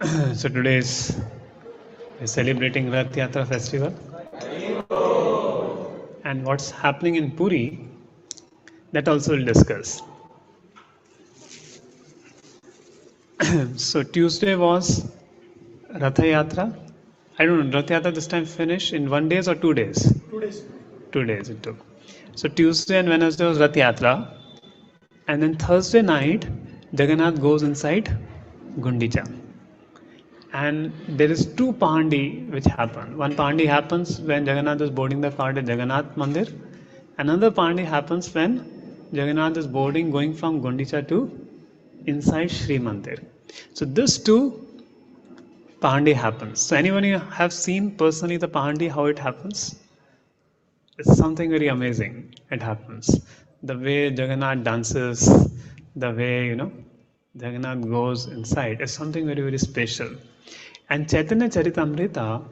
So today is celebrating Rath Yatra festival, and what's happening in Puri, that also we'll discuss. So Tuesday was Ratha Yatra. I don't know, Rath Yatra this time finished in 1 day or 2 days? 2 days. 2 days it took. So Tuesday and Wednesday was Rath Yatra, and then Thursday night Jagannath goes inside Gundicha. And there is two pandi which happen. One pandi happens when Jagannath is boarding the cart at Jagannath Mandir. Another pandi happens when Jagannath is boarding going from Gundicha to inside Sri Mandir. So this two pandi happens. So anyone have seen personally the pandi how it happens? It's something very amazing. It happens. The way Jagannath dances, the way Jagannath goes inside is something very very special. And Chaitanya Charitamrita,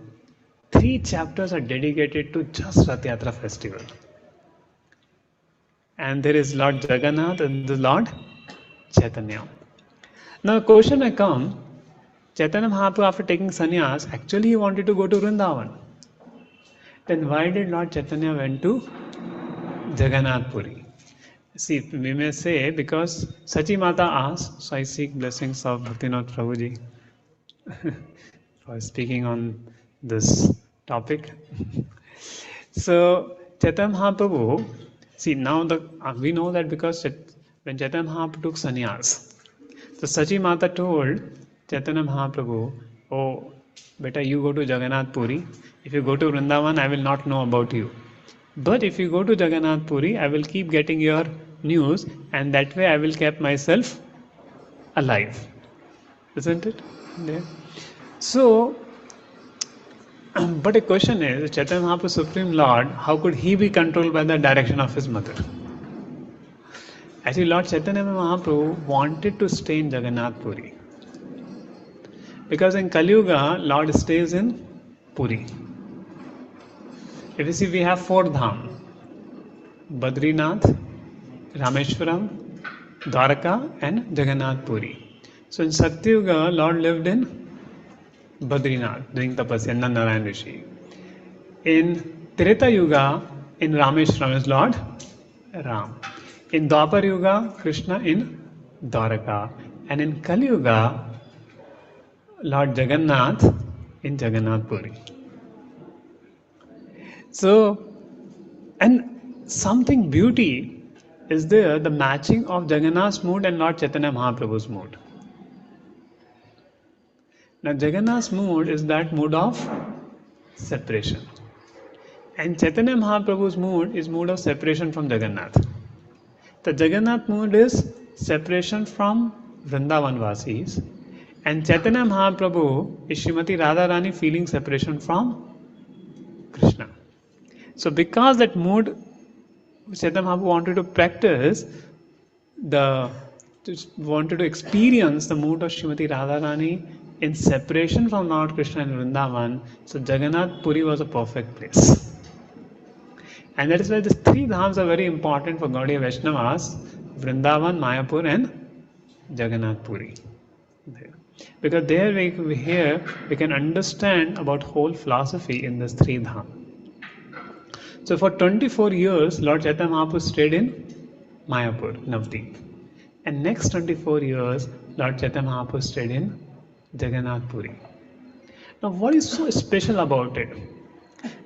3 chapters are dedicated to just Rath Yatra festival. And there is Lord Jagannath and the Lord Chaitanya. Now the question may come, Chaitanya Mahaprabhu after taking sannyas, actually he wanted to go to Vrindavan. Then why did Lord Chaitanya went to Jagannath Puri? See, we may say because Sachi Mata asked, so I seek blessings of Bhaktinath Prabhuji for speaking on this topic. So Chaitanya Mahaprabhu, see now we know that because when Chaitanya Mahaprabhu took sannyas, so Sachi Mata told Chaitanya Mahaprabhu, oh beta, you go to Jagannath Puri. If you go to Vrindavan, I will not know about you. But if you go to Jagannath Puri, I will keep getting your news, and that way I will keep myself alive. Isn't it? Yeah. So, but a question is, Chaitanya Mahaprabhu, Supreme Lord, how could he be controlled by the direction of his mother? Actually, Lord Chaitanya Mahaprabhu wanted to stay in Jagannath Puri. Because in Kali Yuga, Lord stays in Puri. If you see, we have 4 dham: Badrinath, Rameshwaram, Dwarka, and Jagannath Puri. So in Satyuga, Lord lived in Badrinath doing tapasya, Narayan Rishi. In Treta Yuga, in Rameshwaram is Lord Ram. In Dwapar Yuga, Krishna in Dwarka. And in Kali Yuga, Lord Jagannath in Jagannath Puri. So, and something beauty is there, the matching of Jagannath's mood and Lord Chaitanya Mahaprabhu's mood. Now Jagannath's mood is that mood of separation. And Chaitanya Mahaprabhu's mood is mood of separation from Jagannath. The Jagannath mood is separation from Vrindavan Vasis. And Chaitanya Mahaprabhu is Srimati Radharani feeling separation from Krishna. So because that mood Chaitanya Mahaprabhu wanted to practice, wanted to experience the mood of Srimati Radharani in separation from Lord Krishna and Vrindavan, so Jagannath Puri was a perfect place. And that is why these 3 dhams are very important for Gaudiya Vaishnavas: Vrindavan, Mayapur and Jagannath Puri. Because there we can understand about whole philosophy in this 3 dham. So for 24 years, Lord Chaitanya Mahaprabhu stayed in Mayapur, Navdeep. And next 24 years, Lord Chaitanya Mahaprabhu stayed in Jagannath Puri. Now what is so special about it?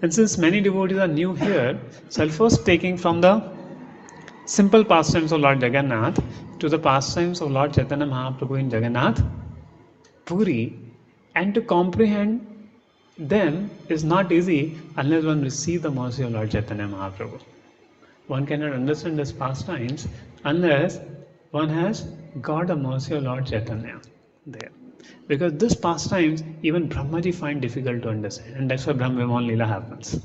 And since many devotees are new here, so I'll first taking from the simple pastimes of Lord Jagannath to the pastimes of Lord Chaitanya Mahaprabhu in Jagannath Puri, and to comprehend them is not easy unless one receives the mercy of Lord Chaitanya Mahaprabhu. One cannot understand these pastimes unless one has got the mercy of Lord Chaitanya there. Because this pastimes even Brahmaji find difficult to understand, and that's why Brahma Vimol Leela happens.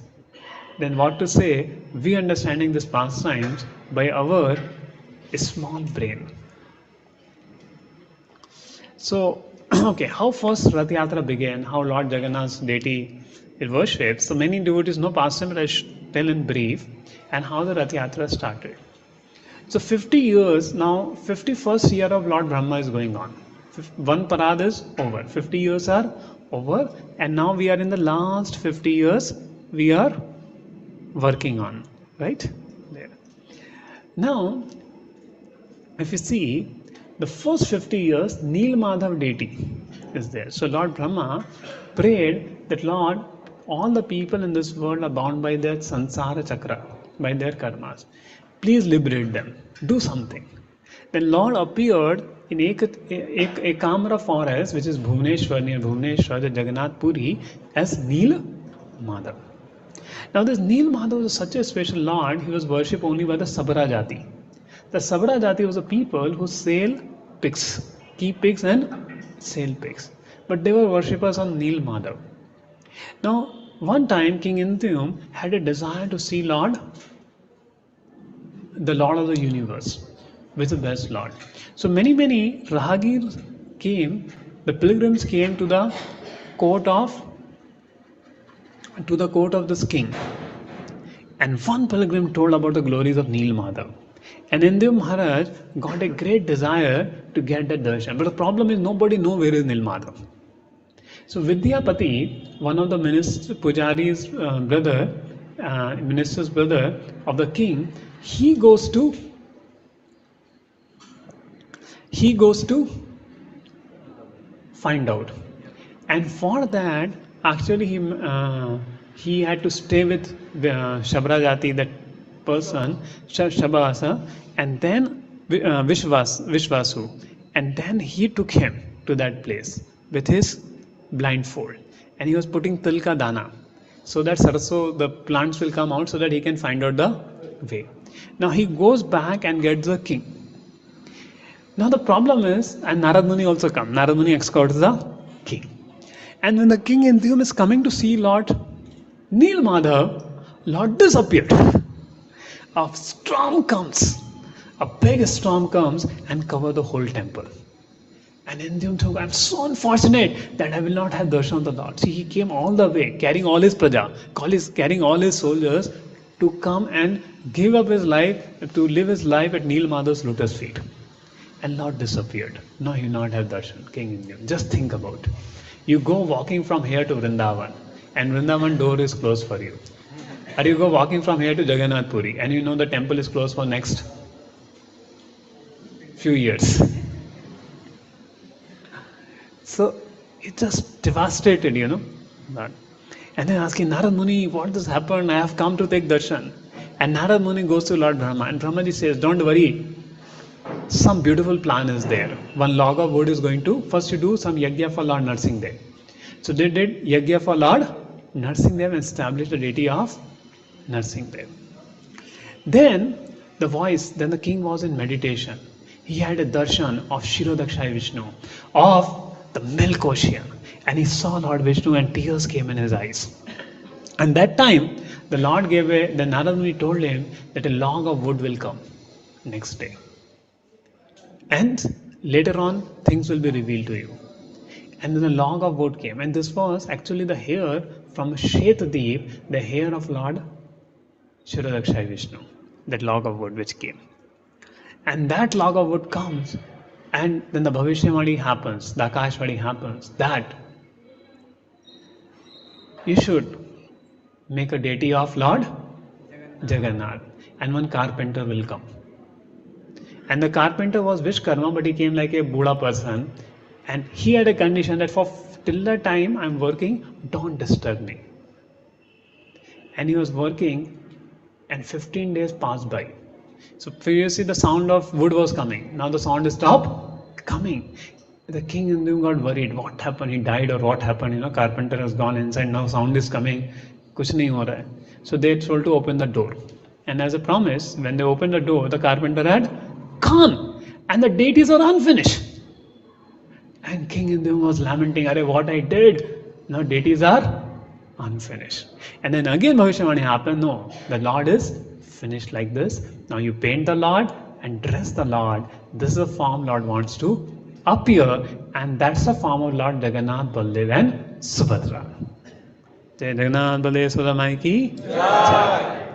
Then what to say, we understanding this pastimes by our small brain. So, okay, how first Rath Yatra began, how Lord Jagannath's deity is worshipped. So many devotees know pastime, but I should tell in brief, and how the Rath Yatra started. So 50 years now, 51st year of Lord Brahma is going on. one parad is over. 50 years are over, and now we are in the last 50 years we are working on, right? There. Now, if you see, the first 50 years, Neel Madhav deity is there. So Lord Brahma prayed that Lord, all the people in this world are bound by their sansara chakra, by their karmas. Please liberate them. Do something. Then Lord appeared in Ekamra forest, which is Bhubaneswar, near Bhubaneswar, the Jagannath Puri, as Neel Madhav. Now this Neel Madhav was such a special Lord, he was worshipped only by the Sabra Jati. The Sabra Jati was a people who sell pigs, keep pigs and sell pigs. But they were worshippers of Neel Madhav. Now, one time King Intium had a desire to see Lord, the Lord of the universe, with the best Lord. So many Rahagirs came, the pilgrims came to the court of this king. And one pilgrim told about the glories of Neel Madhav. And Indu Maharaj got a great desire to get that darshan. But the problem is nobody knows where is Neel Madhav. So Vidyapati, one of the Pujari's brother, minister's brother of the king, he goes to find out. And for that, actually he had to stay with Shabra Jati, that person, Shabasa, and then Vishvasu. And then he took him to that place with his blindfold. And he was putting tilka dana, so that sarso, the plants will come out, so that he can find out the way. Now he goes back and gets the king. Now the problem is, and Narad Muni also comes. Narad Muni escorts the king. And when the king Intium is coming to see Lord Neel Madhav, Lord disappeared. A storm comes, a big storm comes and covers the whole temple. And Intium told, I'm so unfortunate that I will not have darshan of the Lord. See, he came all the way, carrying all his praja, carrying all his soldiers to come and give up his life, to live his life at Neel Madhav's lotus feet. And Lord disappeared. No, you not have darshan, King Intium. Just think about it. You go walking from here to Vrindavan, and Vrindavan door is closed for you. Or you go walking from here to Jagannath Puri, and you know the temple is closed for next few years. So it just devastated, that. And then asking Narad Muni, what has happened? I have come to take darshan. And Narad Muni goes to Lord Brahma, and Brahmaji says, don't worry, some beautiful plan is there. One log of wood is going to, first you do some yajna for Lord Narsinghdev. So they did yajna for Lord Narsinghdev and established the deity of Narsinghdev. Then the king was in meditation. He had a darshan of Shirodakshay Vishnu, of the milk ocean. And he saw Lord Vishnu and tears came in his eyes. And that time, the Narad Muni told him that a log of wood will come next day. And later on, things will be revealed to you. And then a log of wood came. And this was actually the hair from Shetdeep, the hair of Lord Shirodakshay Vishnu. That log of wood which came. And that log of wood comes. And then the Bhavishyavani happens, the Akashvani happens, that you should make a deity of Lord Jagannath. And one carpenter will come. And the carpenter was Vishkarma, but he came like a Buddha person. And he had a condition that till the time I'm working, don't disturb me. And he was working, and 15 days passed by. So previously the sound of wood was coming. Now the sound is stopped coming. The king got worried. What happened? He died or what happened? Carpenter has gone inside. Now sound is coming. Kuch nahi ho raha hai. So they told to open the door. And as a promise, when they opened the door, the carpenter had gone. And the deities are unfinished. And King Indu was lamenting, Arey, what I did? Now deities are unfinished. And then again Bhavishyavani happened. No, the Lord is finished like this. Now you paint the Lord and dress the Lord. This is the form Lord wants to appear. And that's the form of Lord Jagannath, Baldev and Subhadra. Jai Jagannath, Baldev, Subhadra Mai ki Jai.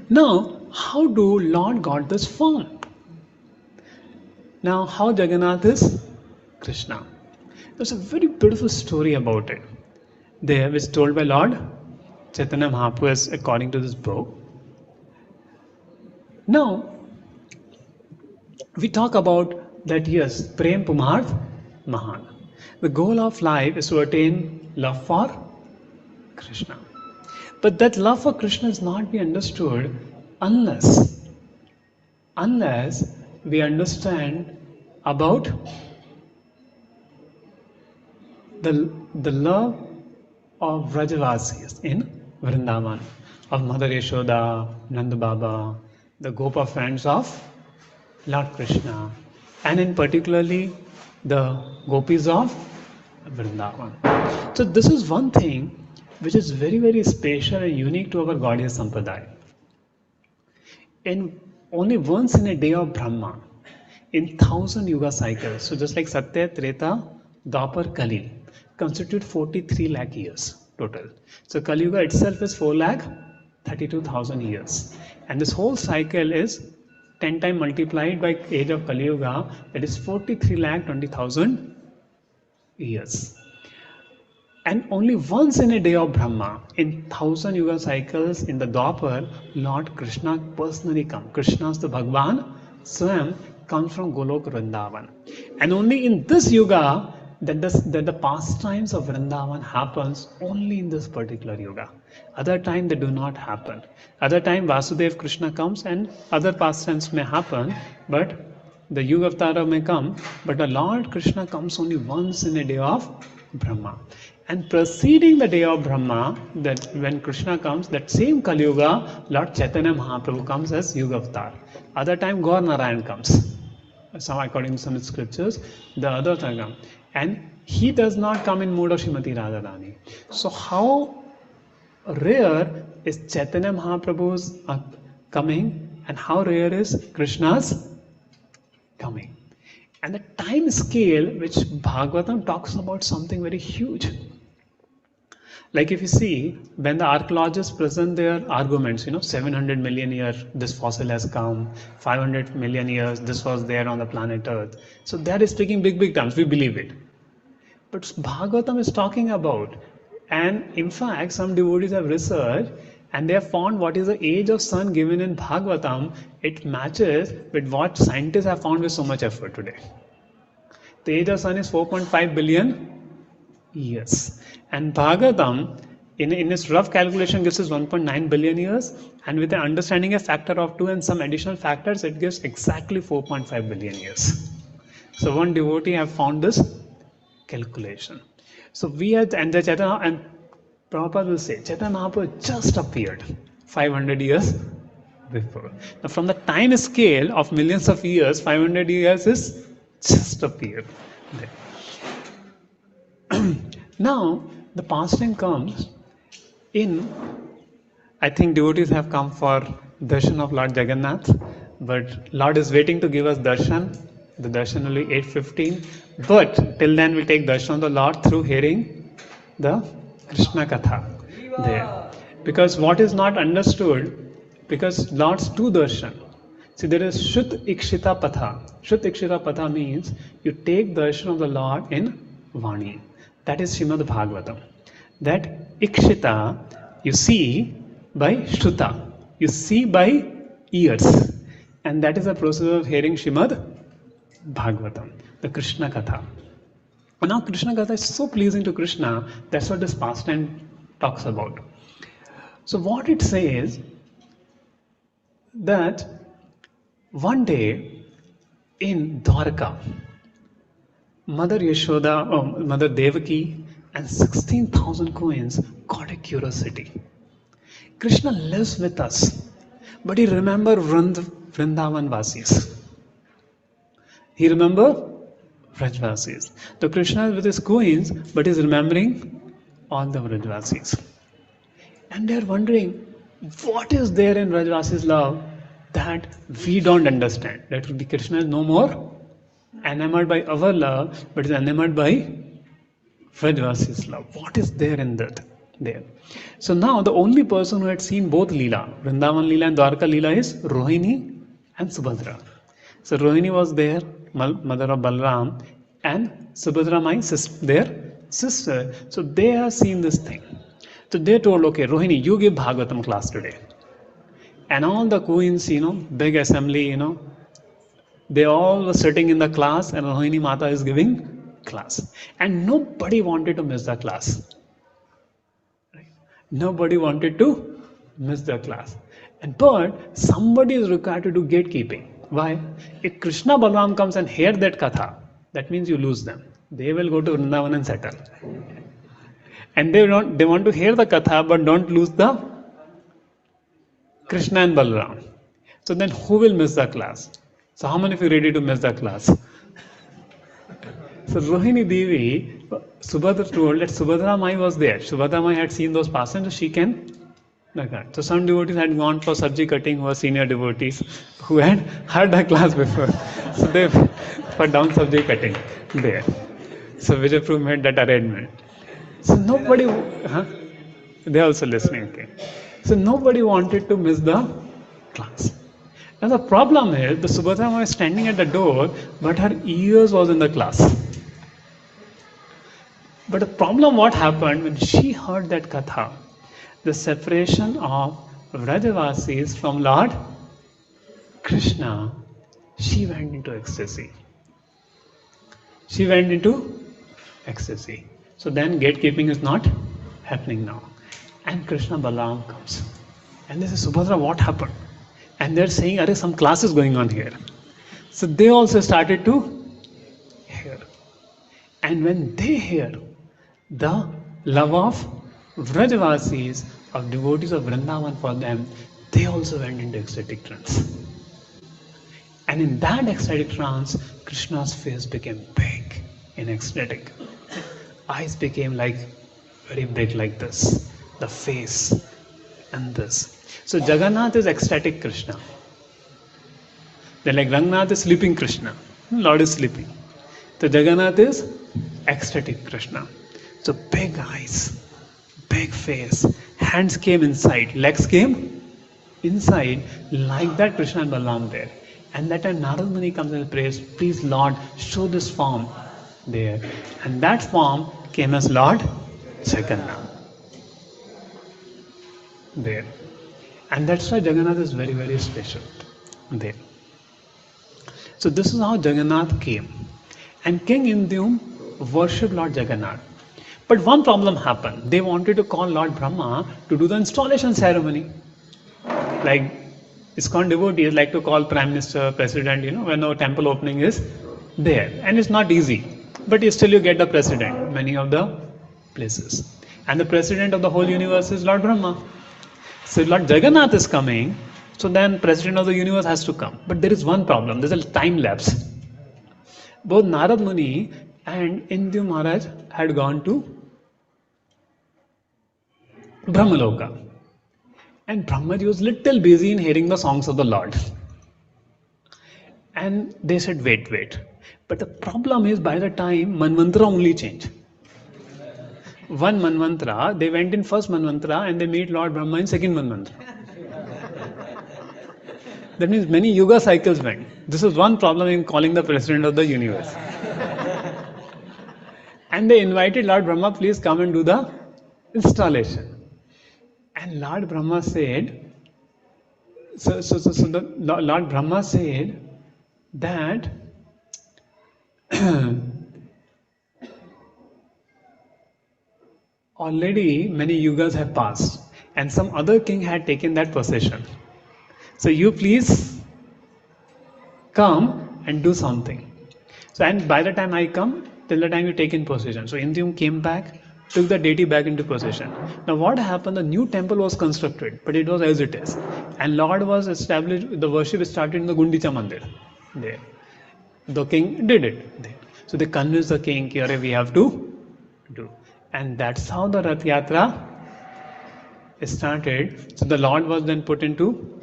Now, how do Lord got this form? Now, how Jagannath is Krishna. There's a very beautiful story about it. There, which is told by Lord Chaitanya Mahaprabhu according to this book. Now, we talk about that, yes, Prem Pumarth Mahan. The goal of life is to attain love for Krishna. But that love for Krishna is not be understood unless we understand about the love of Vrajavasis in Vrindavan, of Mother Yashoda, Nanda Baba, the Gopa friends of Lord Krishna, and in particularly the gopis of Vrindavan. So this is one thing which is very, very special and unique to our Gaudiya Sampradaya. In only once in a day of Brahma, in 1,000 yuga cycles, so just like Satya, Treta, Dwapar, Kali, constitute 43 lakh years total. So Kali Yuga itself is 4 lakh 32,000 years. And this whole cycle is 10 times multiplied by age of Kali Yuga, that is 43 lakh 20,000 years. And only once in a day of Brahma, in 1,000 yuga cycles in the Dwapar, Lord Krishna personally comes. Krishna is the Bhagwan, Swam, comes from Golok Vrindavan. And only in this yuga that the pastimes of Vrindavan happens only in this particular yuga. Other time they do not happen. Other time Vasudev Krishna comes and other pastimes may happen, but the Yuga Avatara may come, but the Lord Krishna comes only once in a day of Brahma. And preceding the day of Brahma, that when Krishna comes, that same Kali Yuga, Lord Chaitanya Mahaprabhu comes as Yuga Avatar. Other time Gaur Narayan comes. So according to some scriptures, the other time comes. And he does not come in mood of Srimati Radharani. So how rare is Chaitanya Mahaprabhu's coming, and how rare is Krishna's coming? And the time scale which Bhagavatam talks about something very huge. Like if you see, when the archaeologists present their arguments, 700 million years this fossil has come, 500 million years this was there on the planet Earth. So that is speaking big terms, we believe it. But Bhagavatam is talking about, and in fact some devotees have researched and they have found what is the age of sun given in Bhagavatam, it matches with what scientists have found with so much effort today. The age of sun is 4.5 billion years. And Bhagavatam, in its rough calculation, gives us 1.9 billion years, and with an understanding a factor of 2 and some additional factors, it gives exactly 4.5 billion years. So one devotee have found this calculation. So we had, and the Chaitanya, and Prabhupada will say, Chaitanya Mahaprabhu just appeared 500 years before. Now from the time scale of millions of years, 500 years is just appeared there. Now, the pastime comes in, I think devotees have come for darshan of Lord Jagannath, but Lord is waiting to give us darshan. The darshan will be 8:15, but till then we take darshan of the Lord through hearing the Krishna Katha there. Because what is not understood, because Lord's two darshan. See, there is Shut Ikshita Patha. Shut Ikshita Patha means you take darshan of the Lord in Vani. That is Srimad Bhagavatam. That Ikshita you see by Shruta. You see by ears. And that is the process of hearing Srimad Bhagavatam, the Krishna Katha. And now Krishna Katha is so pleasing to Krishna, that's what this pastime talks about. So what it says, that one day in Dwarka, Mother Yashoda, Mother Devaki and 16,000 coins got a curiosity. Krishna lives with us, but he remembers Vrindavan Vasis. He remembers Vrajvasis. So Krishna is with his coins, but he is remembering all the Vrajvasis. And they are wondering, what is there in Vrajvasis' love that we don't understand? That would be Krishna is no more enamored by our love, but is enamored by Vrajvasis' love. What is there in that? There. So now the only person who had seen both Leela, Vrindavan Leela and Dwarka Leela, is Rohini and Subhadra. So Rohini was there, mother of Balram, and Subhadra, my their sister. So they have seen this thing. So they told, okay, Rohini, you give Bhagavatam class today. And all the queens, big assembly, they all were sitting in the class and Rohini Mata is giving class. And nobody wanted to miss the class. Right? Nobody wanted to miss the class. But somebody is required to do gatekeeping. Why? If Krishna Balaram comes and hear that katha, that means you lose them. They will go to Vrindavan and settle. And they want to hear the katha but don't lose the Krishna and Balaram. So then who will miss the class? So how many of you ready to miss the class? So Rohini Devi, Subhadra told that Subhadra Mai was there. Subhadra Mai had seen those pastimes, so she can. So some devotees had gone for sabji cutting, who were senior devotees, who had heard the class before. So they for down sabji cutting there. So Vijaypur made that arrangement. So nobody, they are also listening. Okay. So nobody wanted to miss the class. Now the problem is, the Subhadra was standing at the door, but her ears was in the class. But the problem, what happened when she heard that katha, the separation of Vrajavasis from Lord Krishna, she went into ecstasy. She went into ecstasy. So then gatekeeping is not happening now. And Krishna Balaram comes. And they say, Subhadra, what happened? And they're saying, Arey, some class is going on here. So they also started to hear. And when they hear the love of Vrajavasis, of devotees of Vrindavan for them, they also went into ecstatic trance. And in that ecstatic trance, Krishna's face became big and ecstatic. Eyes became like very big like this. The face and this. So Jagannath is ecstatic Krishna. Then like Rangnath is sleeping Krishna. Lord is sleeping. So Jagannath is ecstatic Krishna. So big eyes, big face, hands came inside, legs came inside, like that Krishna and Balaram there. And that time Narad Muni comes and prays, please Lord, show this form there. And that form came as Lord Jagannath there. And that's why Jagannath is very, very special there. So this is how Jagannath came. And King Indyum worshipped Lord Jagannath. But one problem happened. They wanted to call Lord Brahma to do the installation ceremony. Like ISKCON devotees like to call Prime Minister, President, when a temple opening is there. And it's not easy. But still you get the President, many of the places. And the President of the whole universe is Lord Brahma. So Lord Jagannath is coming, so then President of the universe has to come. But there is one problem, there's a time lapse. Both Narad Muni and Indyu Maharaj had gone to Brahmaloka. And Brahmaji was little busy in hearing the songs of the Lord. And they said, wait. But the problem is, by the time Manvantara only changed. One Manvantara, they went in first Manvantara and they meet Lord Brahma in second Manvantara. That means many yuga cycles went. This is one problem in calling the President of the universe. And they invited Lord Brahma, please come and do the installation. And Lord Brahma said, Lord Brahma said that already many yugas have passed and some other king had taken that possession. So you please come and do something. So and by the time I come, till the time you take in possession. So Indyum came back, took the deity back into possession. Now what happened, the new temple was constructed, but it was as it is. And Lord was established, the worship started in the Gundicha Mandir there. The king did it there. So they convinced the king, we have to do. And that's how the Rath Yatra started. So the Lord was then put into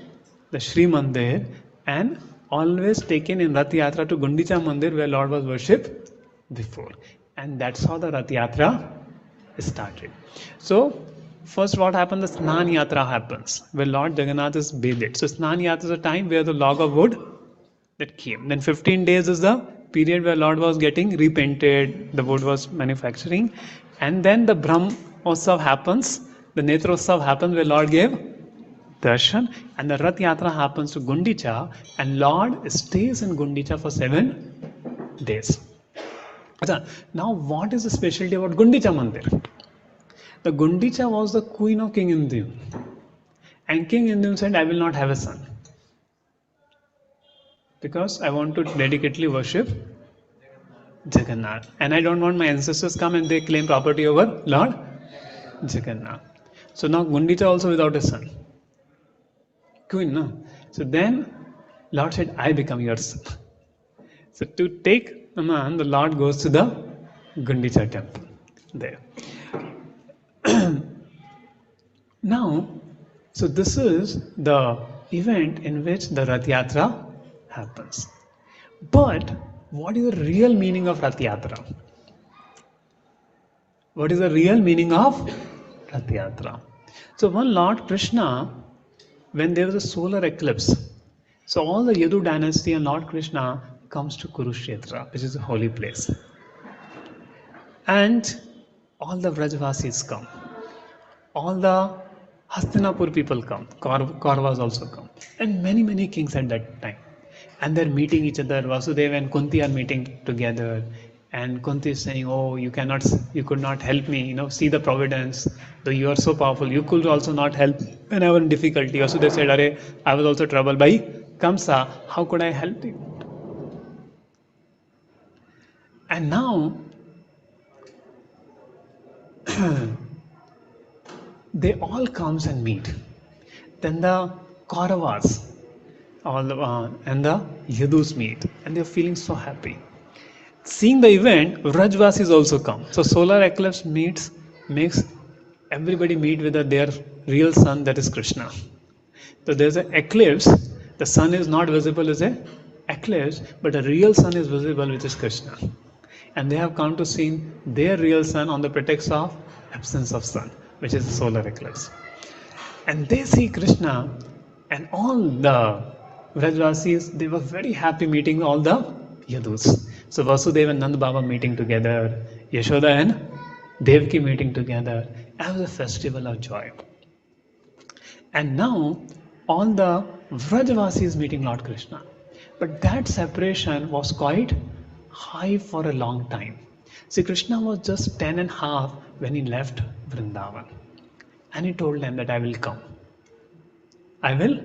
the Sri Mandir and always taken in Rath Yatra to Gundicha Mandir where Lord was worshipped before. And that's how the Rath Yatra started. So first what happened, the Snan Yatra happens where Lord Jagannath is bathed. So Snan Yatra is a time where the log of wood that came. Then 15 days is the period where Lord was getting repainted, the wood was manufacturing, and then the Brahmotsav happens, the Netrotsav happens where Lord gave darshan, and the Rath Yatra happens to Gundicha, and Lord stays in Gundicha for 7 days. Now, what is the specialty about Gundicha Mandir? The Gundicha was the queen of King Indu, and King Indu said, I will not have a son because I want to dedicatedly worship Jagannath, and I don't want my ancestors come and they claim property over Lord Jagannath. So now Gundicha also without a son. Queen, no? So then Lord said, I become your son. So to take a man, the Lord goes to the Gundicha temple there. Now, so this is the event in which the Rath Yatra happens. But what is the real meaning of Rath Yatra? What is the real meaning of Rath Yatra? So one Lord Krishna, when there was a solar eclipse, so all the Yadu dynasty and Lord Krishna comes to Kurukshetra, which is a holy place. And all the Vrajvasis come. All the Hastinapur people come. Kauravas also come. And many kings at that time. And they're meeting each other. Vasudeva and Kunti are meeting together. And Kunti is saying, oh, you could not help me, see the providence. Though you are so powerful, you could also not help when I was in difficulty. Vasudeva said, Arey, I was also troubled by Kamsa. How could I help you? And now, they all comes and meet. Then the Kauravas and the Yadus meet, and they're feeling so happy. Seeing the event, Vrajvasis also come. So solar eclipse makes everybody meet with their real sun, that is Krishna. So there's an eclipse. The sun is not visible as an eclipse, but a real sun is visible, which is Krishna. And they have come to see their real sun on the pretext of absence of sun, which is the solar eclipse. And they see Krishna, and all the Vrajvasis, they were very happy meeting all the Yadus. So Vasudeva and Nand Baba meeting together, Yashoda and Devaki meeting together, as a festival of joy. And now all the Vrajvasis meeting Lord Krishna. But that separation was quite high for a long time. See, Krishna was just 10 and a half when he left Vrindavan. And he told them that I will come. I will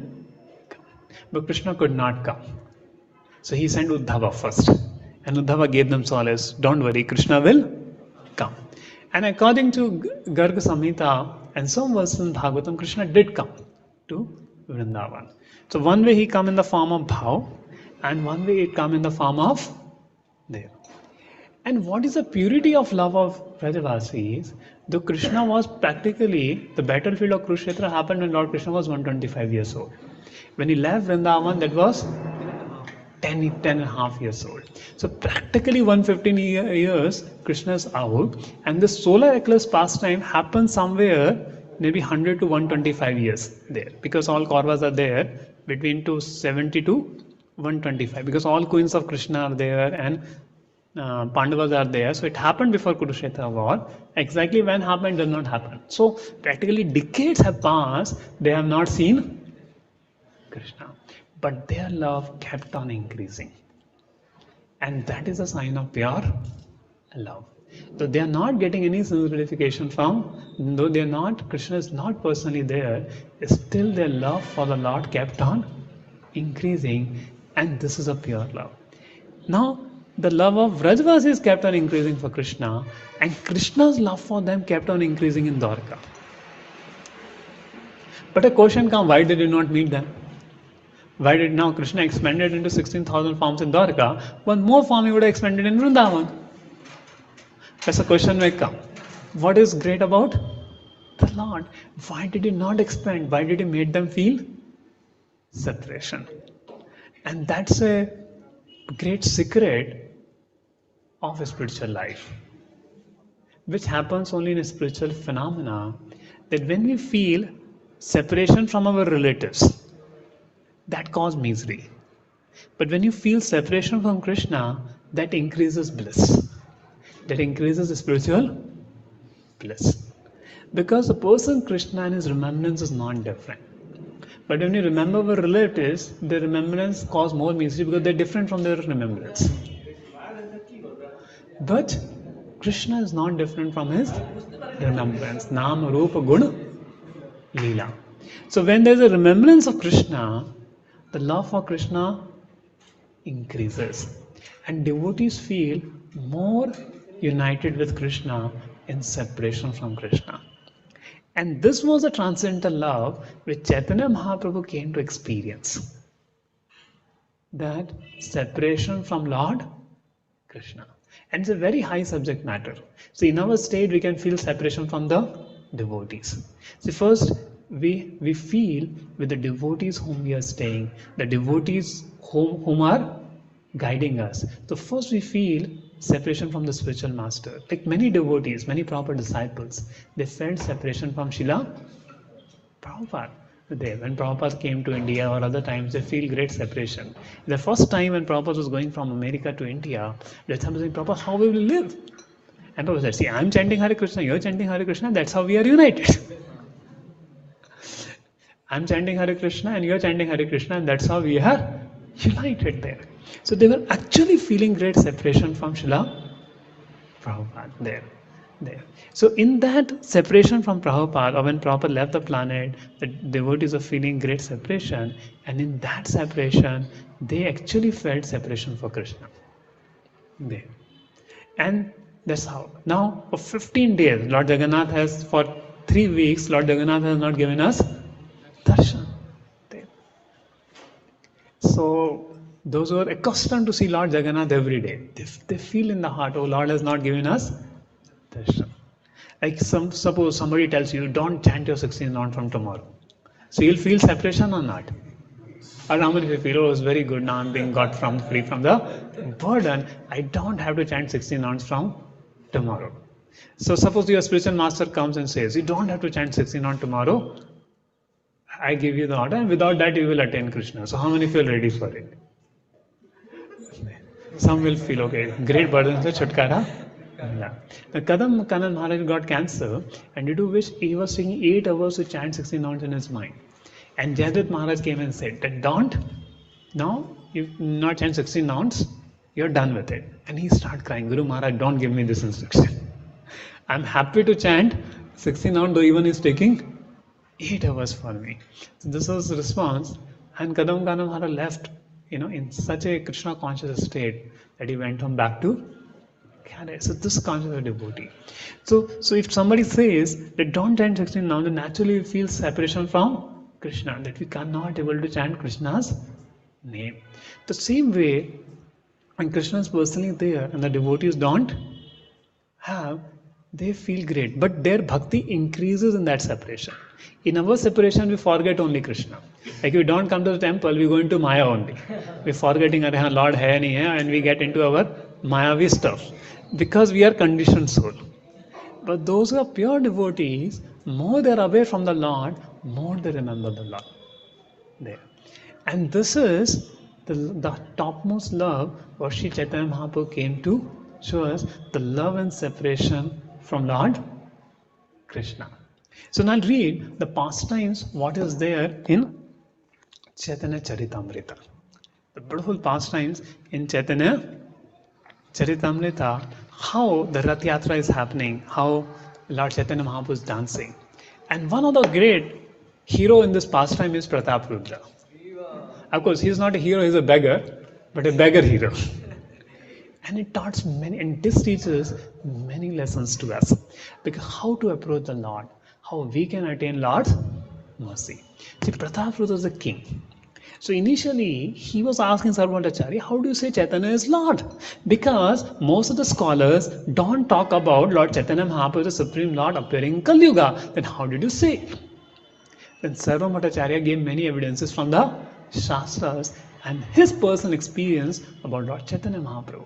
come. But Krishna could not come. So he sent Uddhava first. And Uddhava gave them solace. Don't worry, Krishna will come. And according to Garga Samhita and some verses in Bhagavatam, Krishna did come to Vrindavan. So one way he come in the form of Bhav, and one way it come in the form of Deva. And what is the purity of love of Vrajavasis? Though Krishna was practically, the battlefield of Kurukshetra happened when Lord Krishna was 125 years old. When he left Vrindavan, that was 10 and a half years old. So practically 115 years, Krishna is out. And the solar eclipse pastime happens somewhere maybe 100 to 125 years there. Because all Kauravas are there between 270 to 125. Because all queens of Krishna are there and Pandavas are there. So it happened before Kurukshetra war. Exactly when happened does not happen. So practically decades have passed. They have not seen Krishna. But their love kept on increasing. And that is a sign of pure love. So they are not getting any sense gratification from, though they are not, Krishna is not personally there, still their love for the Lord kept on increasing. And this is a pure love. Now, the love of Vrajvasis kept on increasing for Krishna, and Krishna's love for them kept on increasing in Dwarka. But a question comes, why did he not meet them? Why did now Krishna expanded into 16,000 forms in Dwarka? One more form he would have expanded in Vrindavan. That's a question may come. What is great about the Lord? Why did he not expand? Why did he make them feel separation? And that's a great secret of a spiritual life, which happens only in a spiritual phenomena, that when we feel separation from our relatives, that causes misery. But when you feel separation from Krishna, that increases bliss. That increases spiritual bliss. Because the person Krishna and his remembrance is not different. But when you remember our relatives, their remembrance cause more misery because they're different from their remembrance. But Krishna is not different from his remembrance. Nama, Rupa, Guna, Leela. So when there's a remembrance of Krishna, the love for Krishna increases. And devotees feel more united with Krishna in separation from Krishna. And this was a transcendental love which Chaitanya Mahaprabhu came to experience. That separation from Lord Krishna. And it's a very high subject matter. So in our state we can feel separation from the devotees. So first we feel with the devotees whom we are staying, the devotees whom are guiding us. So first we feel separation from the spiritual master. Like many devotees, many proper disciples, they felt separation from Srila Prabhupada. When Prabhupada came to India or other times, they feel great separation. The first time when Prabhupada was going from America to India, they were saying, Prabhupada, how we will live? And Prabhupada said, see, I'm chanting Hare Krishna, you're chanting Hare Krishna, that's how we are united. I'm chanting Hare Krishna and you're chanting Hare Krishna, and that's how we are united there. So they were actually feeling great separation from Srila Prabhupada there. So in that separation from Prabhupada, or when Prabhupada left the planet, the devotees are feeling great separation, and in that separation, they actually felt separation for Krishna. There. And that's how. Now, for 15 days, Lord Jagannath has, for 3 weeks, Lord Jagannath has not given us darshan. There. So, those who are accustomed to see Lord Jagannath every day, they feel in the heart, oh, Lord has not given us darshan. Like suppose somebody tells you, don't chant your 16 rounds from tomorrow. So you'll feel separation or not? Or how many feel, oh, it's very good, now I'm being got free from the burden. I don't have to chant 16 rounds from tomorrow. So suppose your spiritual master comes and says, you don't have to chant 16 rounds tomorrow. I give you the order, and without that you will attain Krishna. So how many feel ready for it? Some will feel, okay, great burden, so chutkara. Yeah. The Kadam Kanan Maharaj got cancer, and due to which he was taking 8 hours to chant 16 rounds in his mind. And Jayadrat Maharaj came and said that now you not chant 16 rounds, you're done with it. And he started crying, Guru Maharaj, don't give me this instruction. I'm happy to chant 16 rounds, though even he's taking 8 hours for me. So this was the response, and Kadam Kanan Maharaj left, in such a Krishna conscious state that he went home back to. So this conscious of devotee. So if somebody says that don't chant 16 now, then naturally you feel separation from Krishna, that we cannot able to chant Krishna's name. The same way, when Krishna is personally there and the devotees don't have, they feel great, but their bhakti increases in that separation. In our separation, we forget only Krishna. Like we don't come to the temple, we go into Maya only. We're forgetting Lord hai nahi hai, and we get into our Mayavi stuff. Because we are conditioned soul. But those who are pure devotees, more they are away from the Lord, more they remember the Lord. There. And this is the topmost love what Sri Chaitanya Mahaprabhu came to show us, the love and separation from Lord Krishna. So now I'll read the pastimes, what is there in Chaitanya Charitamrita. The beautiful pastimes in Chaitanya Charitamrita, how the Rath Yatra is happening, how Lord Chaitanya Mahaprabhu is dancing. And one of the great hero in this pastime is Pratap Rudra. Of course, he is not a hero, he is a beggar, but a beggar hero. And it taught many, and this teaches many lessons to us. Because how to approach the Lord, how we can attain Lord's mercy. See, Pratap Rudra is the king. So initially, he was asking Sarvabhaumacharya, how do you say Chaitanya is Lord? Because most of the scholars don't talk about Lord Chaitanya Mahaprabhu, the Supreme Lord, appearing in Kali Yuga. Then how did you say? Then Sarvabhaumacharya gave many evidences from the Shastras and his personal experience about Lord Chaitanya Mahaprabhu.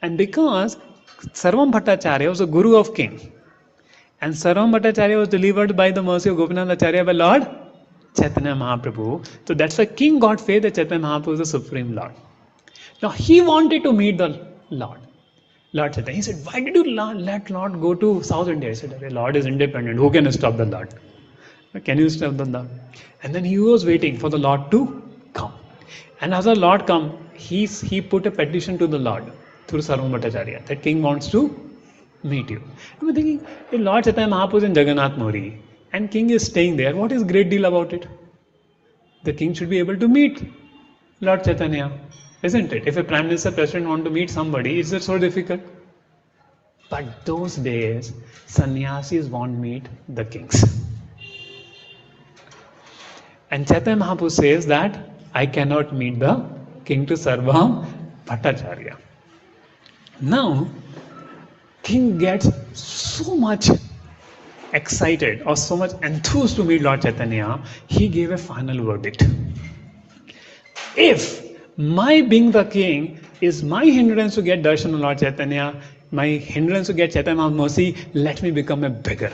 And because Sarvam Bhattacharya was a guru of king, and Sarvam Bhattacharya was delivered by the mercy of Gopinath Acharya by Lord Chaitanya Mahaprabhu. So that's why king got faith that Chaitanya Mahaprabhu is the Supreme Lord. Now he wanted to meet the Lord. Lord Chaitanya. He said, why did you let Lord go to South India? He said, Lord is independent. Who can stop the Lord? Can you stop the Lord? And then he was waiting for the Lord to come. And as the Lord come, he put a petition to the Lord through Sarvam Bhattacharya that king wants to meet you. I'm thinking, if Lord Chaitanya Mahaprabhu is in Jagannath Mori and king is staying there, what is great deal about it? The king should be able to meet Lord Chaitanya, isn't it? If a prime minister, president want to meet somebody, is it so difficult? But those days, sannyasis won't meet the kings. And Chaitanya Mahaprabhu says that I cannot meet the king to Sarvam Bhattacharya. Now, king gets so much excited or so much enthused to meet Lord Chaitanya, he gave a final verdict. If my being the king is my hindrance to get darshan of Lord Chaitanya, my hindrance to get Chaitanya Mahaprabhu's mercy, let me become a beggar.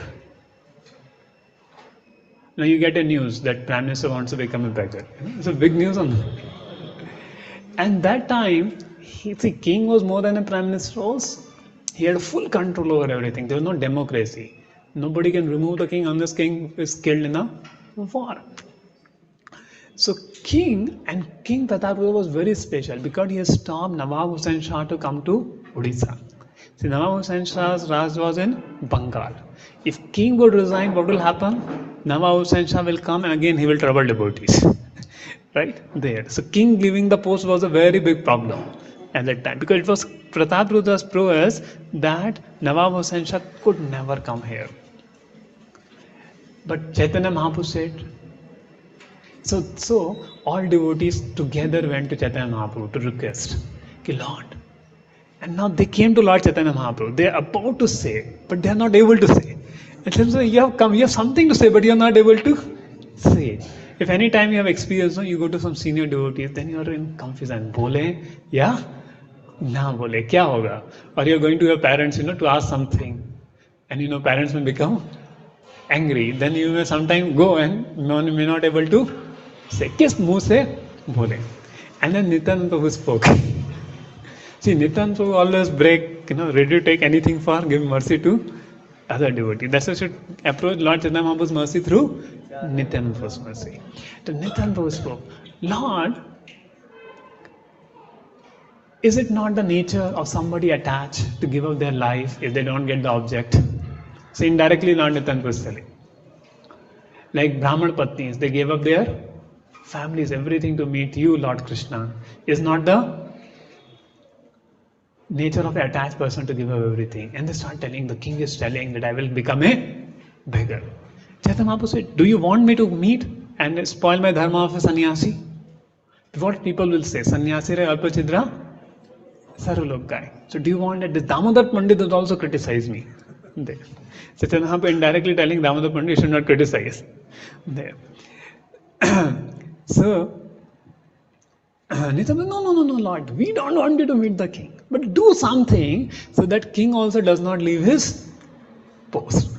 Now you get a news that Prime Minister wants to become a beggar. It's a big news on that. And that time, king was more than a Prime Minister also. He had full control over everything. There was no democracy. Nobody can remove the king unless king is killed in a war. So King Prataprutra was very special because he has stopped Nawab Hussain Shah to come to Odisha. See, Nawab Hussain Shah's Raj was in Bengal. If king would resign, what will happen? Nawab Hussain Shah will come and again he will trouble devotees. Right? There. So king leaving the post was a very big problem at that time because it was Prataprutra's prowess that Nawab Hussain Shah could never come here. But Chaitanya Mahaprabhu said, so all devotees together went to Chaitanya Mahaprabhu to request, Lord. And now they came to Lord Chaitanya Mahaprabhu. They are about to say, but they are not able to say. And so you have come, you have something to say, but you are not able to say. If any time you have experience, you go to some senior devotees, then you are in confusion. Bole, yeah? Na bole, kya hoga? Or you are going to your parents, to ask something. And parents may become angry. Then you may sometimes go and may not able to say, kis muh se bole. And then Nityananda Prabhu spoke. See, Nityananda Prabhu always ready to take anything for give mercy to other devotees. That's why you should approach Lord Chaitanya Mahaprabhu's mercy through Nityananda Prabhu's mercy. So Nityananda Prabhu spoke, Lord, is it not the nature of somebody attached to give up their life if they don't get the object? So indirectly Lord Nityananda Prabhu is telling. Like Brahman Patnis, they gave up their families, everything to meet you, Lord Krishna. Is not the nature of an attached person to give up everything. And they start telling, the king is telling that I will become a beggar. Chaitanya Mahaprabhu said, do you want me to meet and spoil my dharma of a sannyasi? What people will say, sannyasi re alpachidra sarulok guy. So do you want that? This Damodar Pandit will also criticize me. There. Chaitanya Mahaprabhu indirectly telling Damodar Pandit, you should not criticize. There. So, Nityananda, no, Lord, we don't want you to meet the king. But do something so that king also does not leave his post.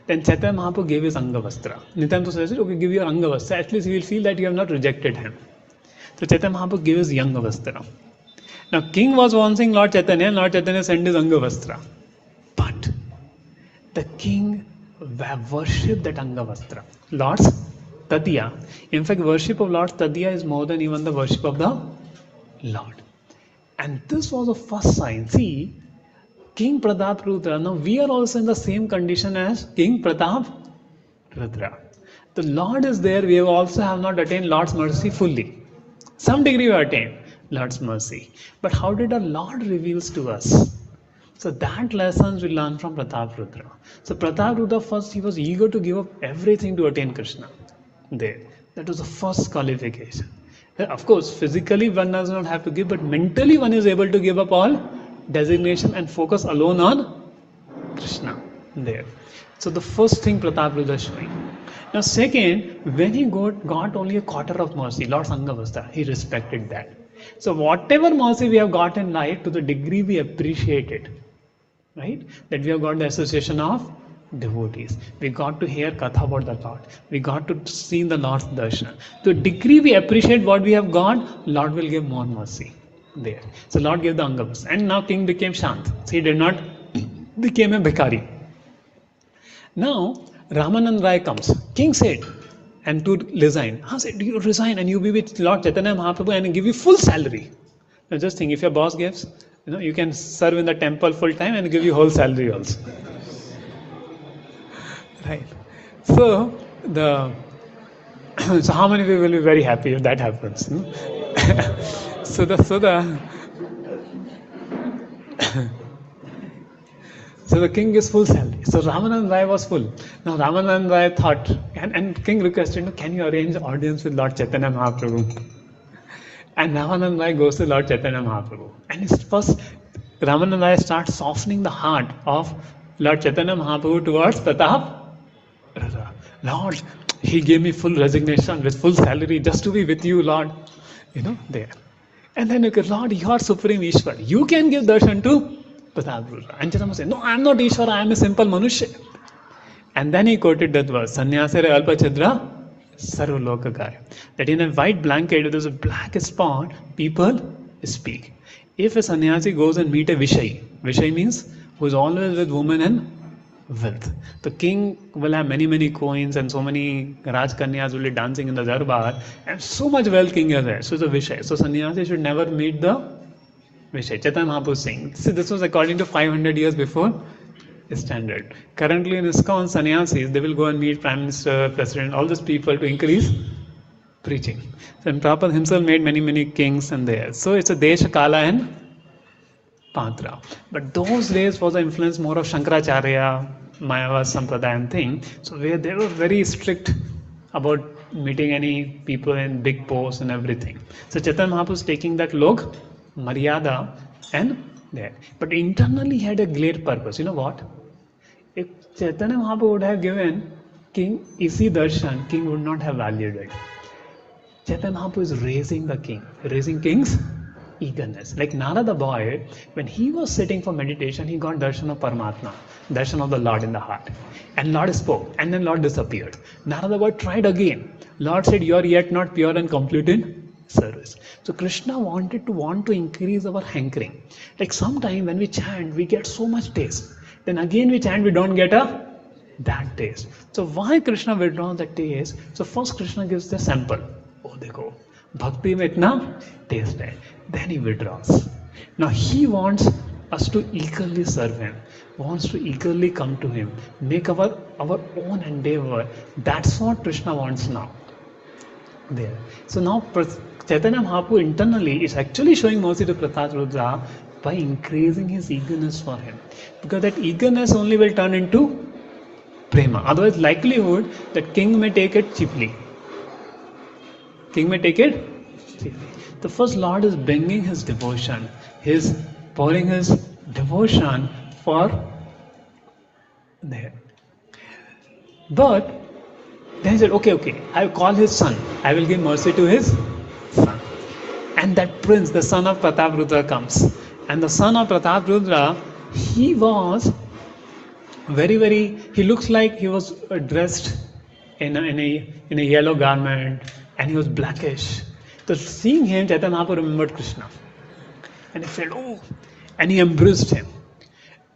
Then Chaitanya Mahaprabhu gave his Angavastra. Nityananda says, okay, give your Angavastra. At least he will feel that you have not rejected him. So Chaitanya Mahaprabhu gave his Angavastra. Now king was wanting Lord Chaitanya and Lord Chaitanya sent his Angavastra. But the king worshipped that Angavastra. Lord's Tadiya. In fact, worship of Lord Tadiya is more than even the worship of the Lord. And this was the first sign. See, King Pratap Rudra, now we are also in the same condition as King Pratap Rudra. The Lord is there, we also have not attained Lord's mercy fully. Some degree we have attained Lord's mercy. But how did our Lord reveals to us? So that lessons we learn from Pratap Rudra. So Pratap Rudra first, he was eager to give up everything to attain Krishna. There. That was the first qualification. Of course, physically one does not have to give, but mentally one is able to give up all designation and focus alone on Krishna. There. So the first thing Pratap Rudra is showing. Now second, when he got only a quarter of mercy, Lord Sanghavasta, he respected that. So whatever mercy we have got in life, to the degree we appreciate it, right? That we have got the association of devotees. We got to hear Katha about the Lord. We got to see the Lord's darshan. To the degree we appreciate what we have got, Lord will give more mercy. there. So Lord gave the Angams, and now king became Shant. So he did not became a Bhikari. Now Ramanand Rai comes. King said, and to resign. I said, you resign and you be with Lord Chaitanya Mahaprabhu and give you full salary. Now just think, if your boss gives, you can serve in the temple full time and give you whole salary also. Right. So so how many people will be very happy if that happens? No? so the king is full salary. So Ramanand Rai was full. Now Ramanand Rai thought, and king requested, can you arrange audience with Lord Chaitanya Mahaprabhu? And Ramanand Rai goes to Lord Chaitanya Mahaprabhu. And it's first, Ramanand Rai starts softening the heart of Lord Chaitanya Mahaprabhu towards Pratap. Lord, he gave me full resignation with full salary just to be with you, Lord. There. And then you go, Lord, you are Supreme Ishwar. You can give darshan to Pratap. And Chaitanya said, no, I am not Ishwar, I am a simple Manushya. And then he quoted that verse, Sannyasare Alpa Chadra Sarvaloka. That in a white blanket, if there's a black spot, people speak. If a sannyasi goes and meet a Vishay means who is always with women and wealth. The king will have many coins and so many Rajkanyas will be dancing in the darbar and so much wealth king is there. So it's a Vishay. So sannyasi should never meet the Vishay. Chaitanya Mahaprabhu is saying. See, this was according to 500 years before standard. Currently in ISKCON, sannyasis, they will go and meet Prime Minister, President, all these people to increase preaching. So Prabhupada himself made many kings and there. So it's a Desha, Kala and Patra. But those days was the influence more of Shankaracharya, Mayava Sampradaya thing. So where they were very strict about meeting any people in big posts and everything. So Chaitanya Mahaprabhu is taking that log, Maryada and there. But internally he had a great purpose. You know what? If Chaitanya Mahaprabhu would have given king isi darshan, king would not have valued it. Chaitanya Mahaprabhu is raising the king, raising king's eagerness. Like Narada boy, when he was sitting for meditation, he got darshan of Paramatma, darshan of the Lord in the heart. And Lord spoke, and then Lord disappeared. Narada boy tried again. Lord said, you are yet not pure and complete in service. So Krishna want to increase our hankering. Like sometime when we chant, we get so much taste. Then again we chant, we don't get that taste. So why Krishna withdraw the taste? So first Krishna gives the sample. Oh, dekho, bhakti mein itna taste hai. Then he withdraws. Now he wants us to eagerly serve him, wants to eagerly come to him, make our own endeavor. That's what Krishna wants now. There. So now Chaitanya Mahaprabhu internally is actually showing mercy to Pratarudra by increasing his eagerness for him. Because that eagerness only will turn into prema. Otherwise, likelihood that king may take it cheaply. King may take it cheaply. The first Lord is bringing his devotion, his pouring his devotion for there. But then he said, okay, I will call his son. I will give mercy to his son. And that prince, the son of Prataprudra comes. And the son of Prataprudra, he was he looks like he was dressed in a yellow garment and he was blackish. So seeing him, Chaitanya Mahaprabhu remembered Krishna. And he said, oh, and he embraced him.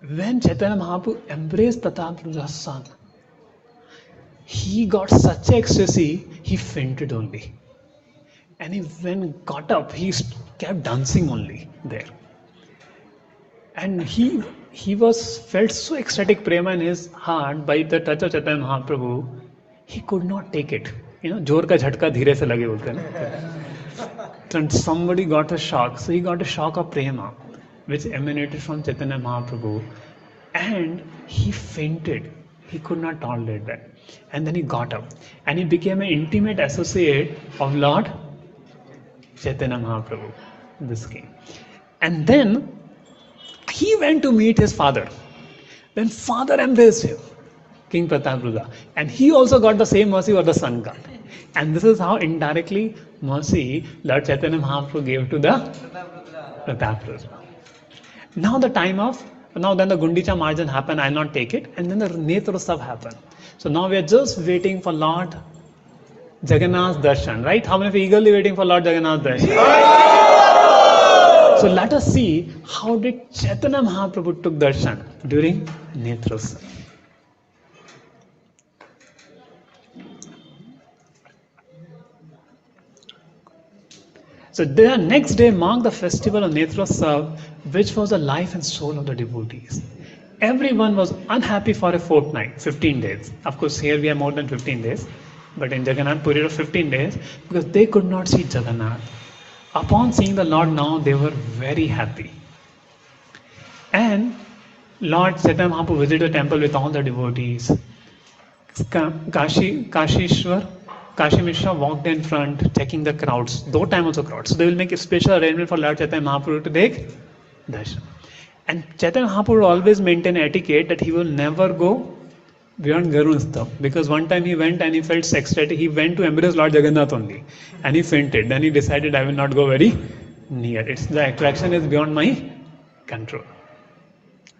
When Chaitanya Mahaprabhu embraced Prataprudра's son, he got such ecstasy, he fainted only. And when got up, he kept dancing only there. And he felt so ecstatic prema in his heart by the touch of Chaitanya Mahaprabhu, he could not take it. जोर का झटका धीरे से लगे बोलते हैं. And somebody got a shock. So he got a shock of prema, which emanated from Chaitanya Mahaprabhu, and he fainted. He could not tolerate that. And then he got up and he became an intimate associate of Lord Chaitanya Mahaprabhu, this king. And then he went to meet his father. Then father embraced him, King Prataprudra. And he also got the same mercy what the son got. And this is how indirectly mercy Lord Chaitanya Mahaprabhu gave to the Prataprudra. Now then the Gundicha Marjan happened, I'll not take it. And then the Netrosav happened. So now we are just waiting for Lord Jagannath's darshan, right? How many of you eagerly waiting for Lord Jagannath's darshan? So let us see how did Chaitanya Mahaprabhu took darshan during Netrotsav. So the next day marked the festival of Netrotsav, which was the life and soul of the devotees. Everyone was unhappy for a fortnight, 15 days. Of course, here we have more than 15 days, but in Jagannath period of 15 days, because they could not see Jagannath. Upon seeing the Lord now, they were very happy. And Lord Chaitanya Mahaprabhu visited the temple with all the devotees. Kashi Mishra walked in front, checking the crowds. Though time also crowds. So they will make a special arrangement for Lord Chaitanya Mahaprabhu to take darshan. And Chaitanya Mahaprabhu always maintain etiquette that he will never go beyond Garud Sthav. Because one time he went and he felt ecstatic. He went to embrace Lord Jagannath only. And he fainted. Then he decided, I will not go very near. The attraction is beyond my control.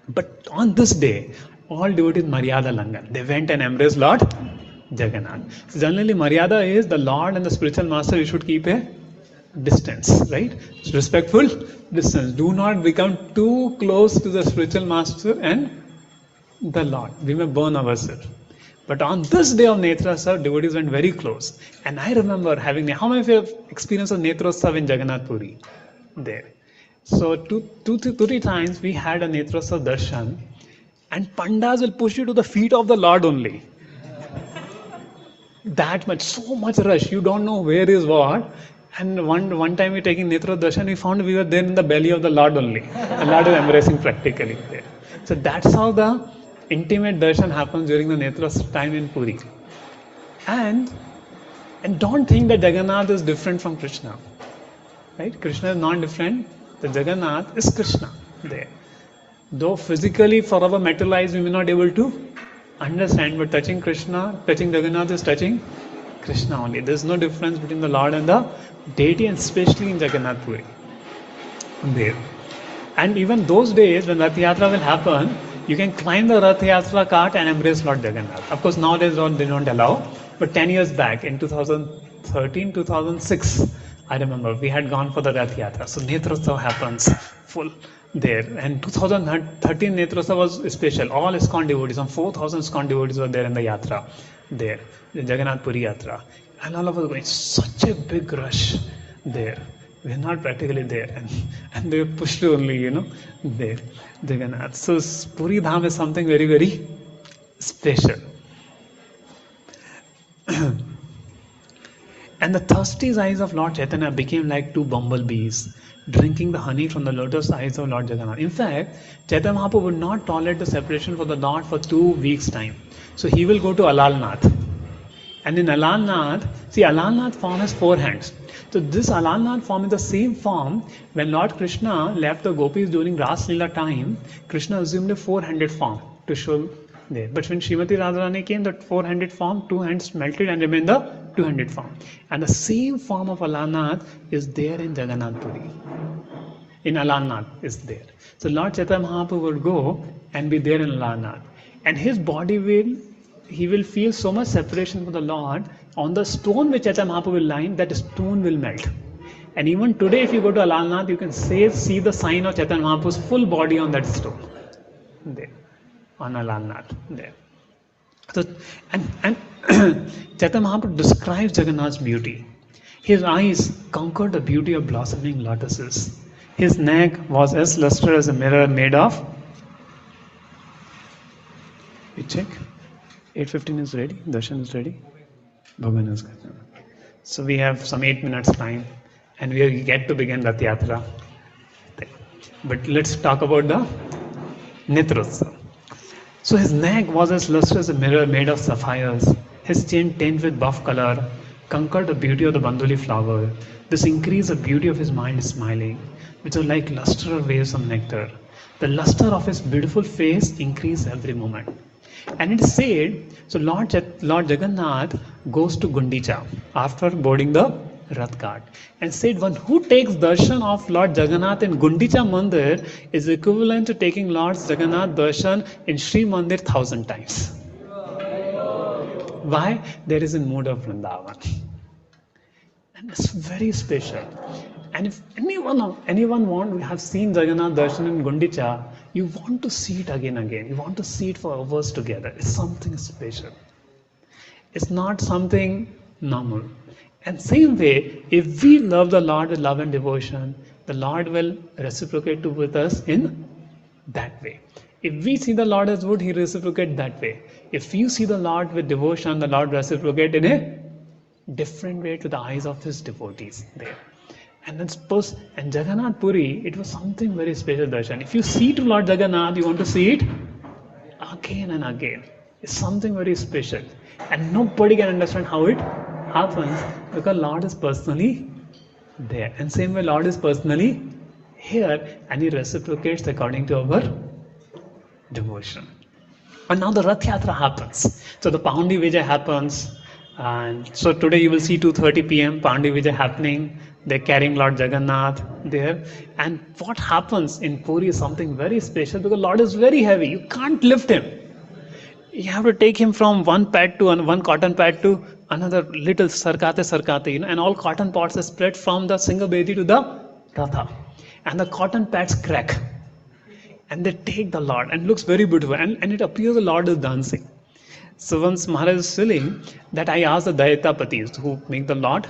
But on this day, all devotees Maryada Langan. They went and embraced Lord Jagannath. So generally, Maryada is the Lord and the spiritual master. You should keep a distance, right? Respectful distance. Do not become too close to the spiritual master and the Lord. We may burn ourselves. But on this day of Netrotsav, devotees went very close. And I remember having, how many of you have experienced of Netrotsav in Jagannath Puri? There. So two, three times we had a Netrotsav darshan, and pandas will push you to the feet of the Lord only. That much, so much rush. You don't know where is what. And one time we taking Netra darshan, we found we were there in the belly of the Lord only. The Lord is embracing practically there. So that's how the intimate darshan happens during the Netra time in Puri. And don't think that Jagannath is different from Krishna. Right? Krishna is not different. The Jagannath is Krishna there. Though physically for our material eyes we may not be able to understand, but touching Krishna, touching Jagannath is touching Krishna only. There is no difference between the Lord and the deity, and especially in Jagannath Puri. There. And even those days when Rath Yatra will happen, you can climb the Rath Yatra cart and embrace Lord Jagannath. Of course, nowadays they don't allow, but 10 years back in 2013, 2006, I remember we had gone for the Rath Yatra. So Netrotsav happens full there. And 2013 Netrotsav was special. All ISKCON devotees, some 4,000 ISKCON devotees were there in the Yatra there, the Jagannath Puri Yatra. And all of us going, such a big rush there. We are not practically there. And they were pushed only, there, Jagannath. So Puri Dham is something very, very special. And the thirsty eyes of Lord Chaitanya became like two bumblebees, drinking the honey from the lotus eyes of Lord Jagannath. In fact, Chaitanya Mahaprabhu would not tolerate the separation for the Lord for 2 weeks' time. So he will go to Alalnath. And in Alalnath, see, Alalnath form has 4 hands. So this Alalnath form is the same form when Lord Krishna left the gopis during Ras Leela time. Krishna assumed a 4-handed form to show there. But when Srimati Radharani came, that 4-handed form, 2 hands melted and remained the 2-handed form. And the same form of Alalnath is there in Jagannath Puri. In Alalnath is there. So Lord Chaitanya Mahaprabhu will go and be there in Alalnath. And his body he will feel so much separation from the Lord. On the stone which Chaitanya Mahaprabhu will line, that stone will melt. And even today, if you go to Alalnath, you can see the sign of Chaitanya Mahaprabhu's full body on that stone. There, on Alalnath. There. So, and Chaitanya Mahaprabhu describes Jagannath's beauty. His eyes conquered the beauty of blossoming lotuses. His neck was as lustrous as a mirror made of. You check. 8:15 is ready. Darshan is ready. Bhagan is good. So we have some 8 minutes time, and we get to begin Rath Yatra. But let's talk about the Netrotsav. So his neck was as lustrous as a mirror made of sapphires. His chin tinged with buff color conquered the beauty of the banduli flower. This increased the beauty of his mind smiling, which was like luster waves of nectar. The luster of his beautiful face increased every moment. And it is said, so Lord Jagannath goes to Gundicha after boarding the Rath cart, and said one who takes darshan of Lord Jagannath in Gundicha Mandir is equivalent to taking Lord Jagannath darshan in Sri Mandir 1,000 times. Why? There is a mood of Vrindavan. And it's very special. And if anyone we have seen Jagannath Darshan in Gundicha, you want to see it again. You want to see it for hours together. It's something special. It's not something normal. And same way, if we love the Lord with love and devotion, the Lord will reciprocate with us in that way. If we see the Lord as good, He reciprocates that way. If you see the Lord with devotion, the Lord reciprocates in a different way to the eyes of His devotees there. And then suppose, and Jagannath Puri, it was something very special darshan. If you see to Lord Jagannath, you want to see it again and again. It's something very special. And nobody can understand how it happens because Lord is personally there. And same way Lord is personally here and He reciprocates according to our devotion. And now the Rath Yatra happens. So the Paundi Vijay happens. And so today you will see 2:30 p.m. Paundi Vijay happening. They're carrying Lord Jagannath there. And what happens in Puri is something very special because Lord is very heavy. You can't lift Him. You have to take Him from one pad to one cotton pad to another little sarkate, and all cotton pods are spread from the Singhabedi to the Ratha. And the cotton pads crack. And they take the Lord and it looks very beautiful. And it appears the Lord is dancing. So once Maharaj is telling that I asked the Daitapatis who make the Lord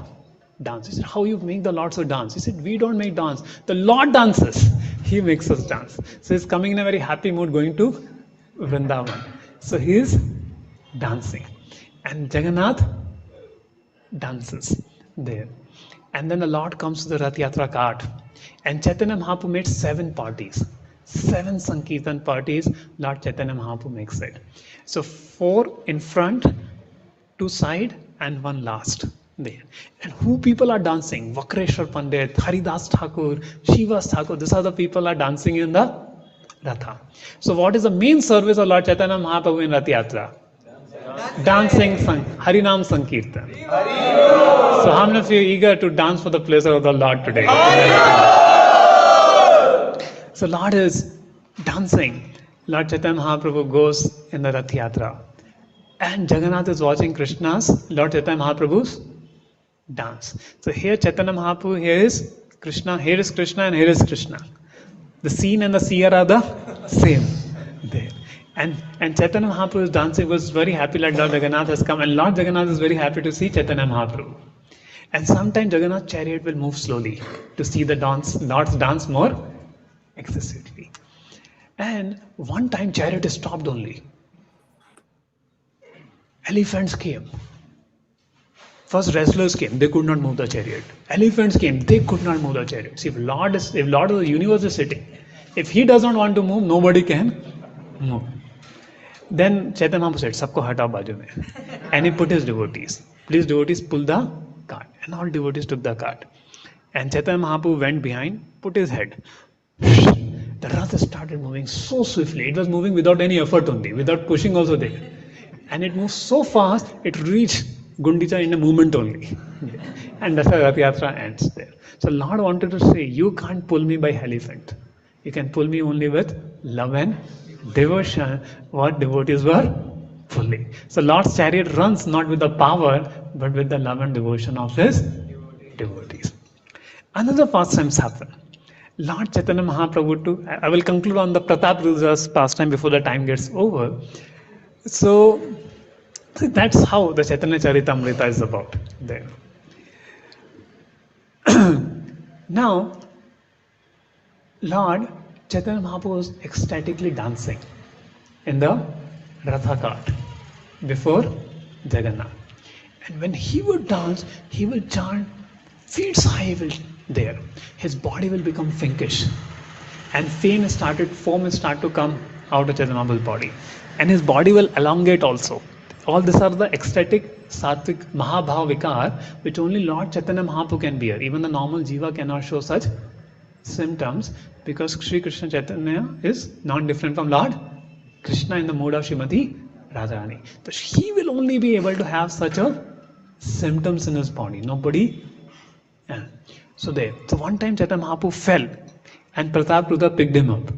dance. He said, how you make the Lord so dance? He said, we don't make dance. The Lord dances. He makes us dance. So he's coming in a very happy mood going to Vrindavan. So he is dancing. And Jagannath dances there. And then the Lord comes to the Rath Yatra cart. And Chaitanya Mahaprabhu made 7 parties. 7 Sankirtan parties, Lord Chaitanya Mahaprabhu makes it. So 4 in front, 2 side, and 1 last there. And who people are dancing? Vakreshwar Pandit, Haridas Thakur, Shivas Thakur. These are the people are dancing in the Ratha. So what is the main service of Lord Chaitanya Mahaprabhu in Rath Yatra? Dancing, Harinam Sankirtan. So how many of you are eager to dance for the pleasure of the Lord today? So Lord is dancing. Lord Chaitanya Mahaprabhu goes in the Rath Yatra. And Jagannath is watching Krishna's, Lord Chaitanya Mahaprabhu's dance. So here Chaitanya Mahaprabhu, here is Krishna, and here is Krishna. The scene and the seer are the same there. And Chaitanya Mahaprabhu is dancing, was very happy that Lord Jagannath has come. And Lord Jagannath is very happy to see Chaitanya Mahaprabhu. And sometimes Jagannath's chariot will move slowly to see the Lord's dance more excessively. And one time chariot is stopped only. Elephants came. First wrestlers came, they could not move the chariot. Elephants came, they could not move the chariot. See, if Lord of the universe is sitting, if He does not want to move, nobody can move. Then Chaitanya Mahaprabhu said, Sabko hatao baju mein. And he put his devotees. Please devotees pull the cart. And all devotees took the cart. And Chaitanya Mahaprabhu went behind, put his head. The Rath started moving so swiftly. It was moving without any effort only, without pushing also there. And it moved so fast, it reached Gundicha in a moment only. And that's how Rath Yatra ends there. So Lord wanted to say, you can't pull me by elephant. You can pull me only with love and devotion, what devotees were pulling. So Lord's chariot runs not with the power, but with the love and devotion of His devotees. Another pastimes happen. Lord Chaitanya Mahaprabhu too. I will conclude on the Pratap Rudra's pastime before the time gets over. So that's how the Chaitanya Charitamrita is about there. Now, Lord Chaitanya Mahaprabhu was ecstatically dancing in the Ratha cart before Jagannath. And when he would dance, he will chant feet high there. His body will become pinkish. And foam will start to come out of Chaitanya Mahaprabhu's body. And his body will elongate also. All these are the ecstatic, sattvic, mahabhav vikar, which only Lord Chaitanya Mahaprabhu can bear. Even the normal jiva cannot show such symptoms because Sri Krishna Chaitanya is not different from Lord Krishna in the mode of Srimati Radharani. So he will only be able to have such a symptoms in his body. Nobody. Yeah. So one time Chaitanya Mahaprabhu fell and Pratap Rudra picked him up.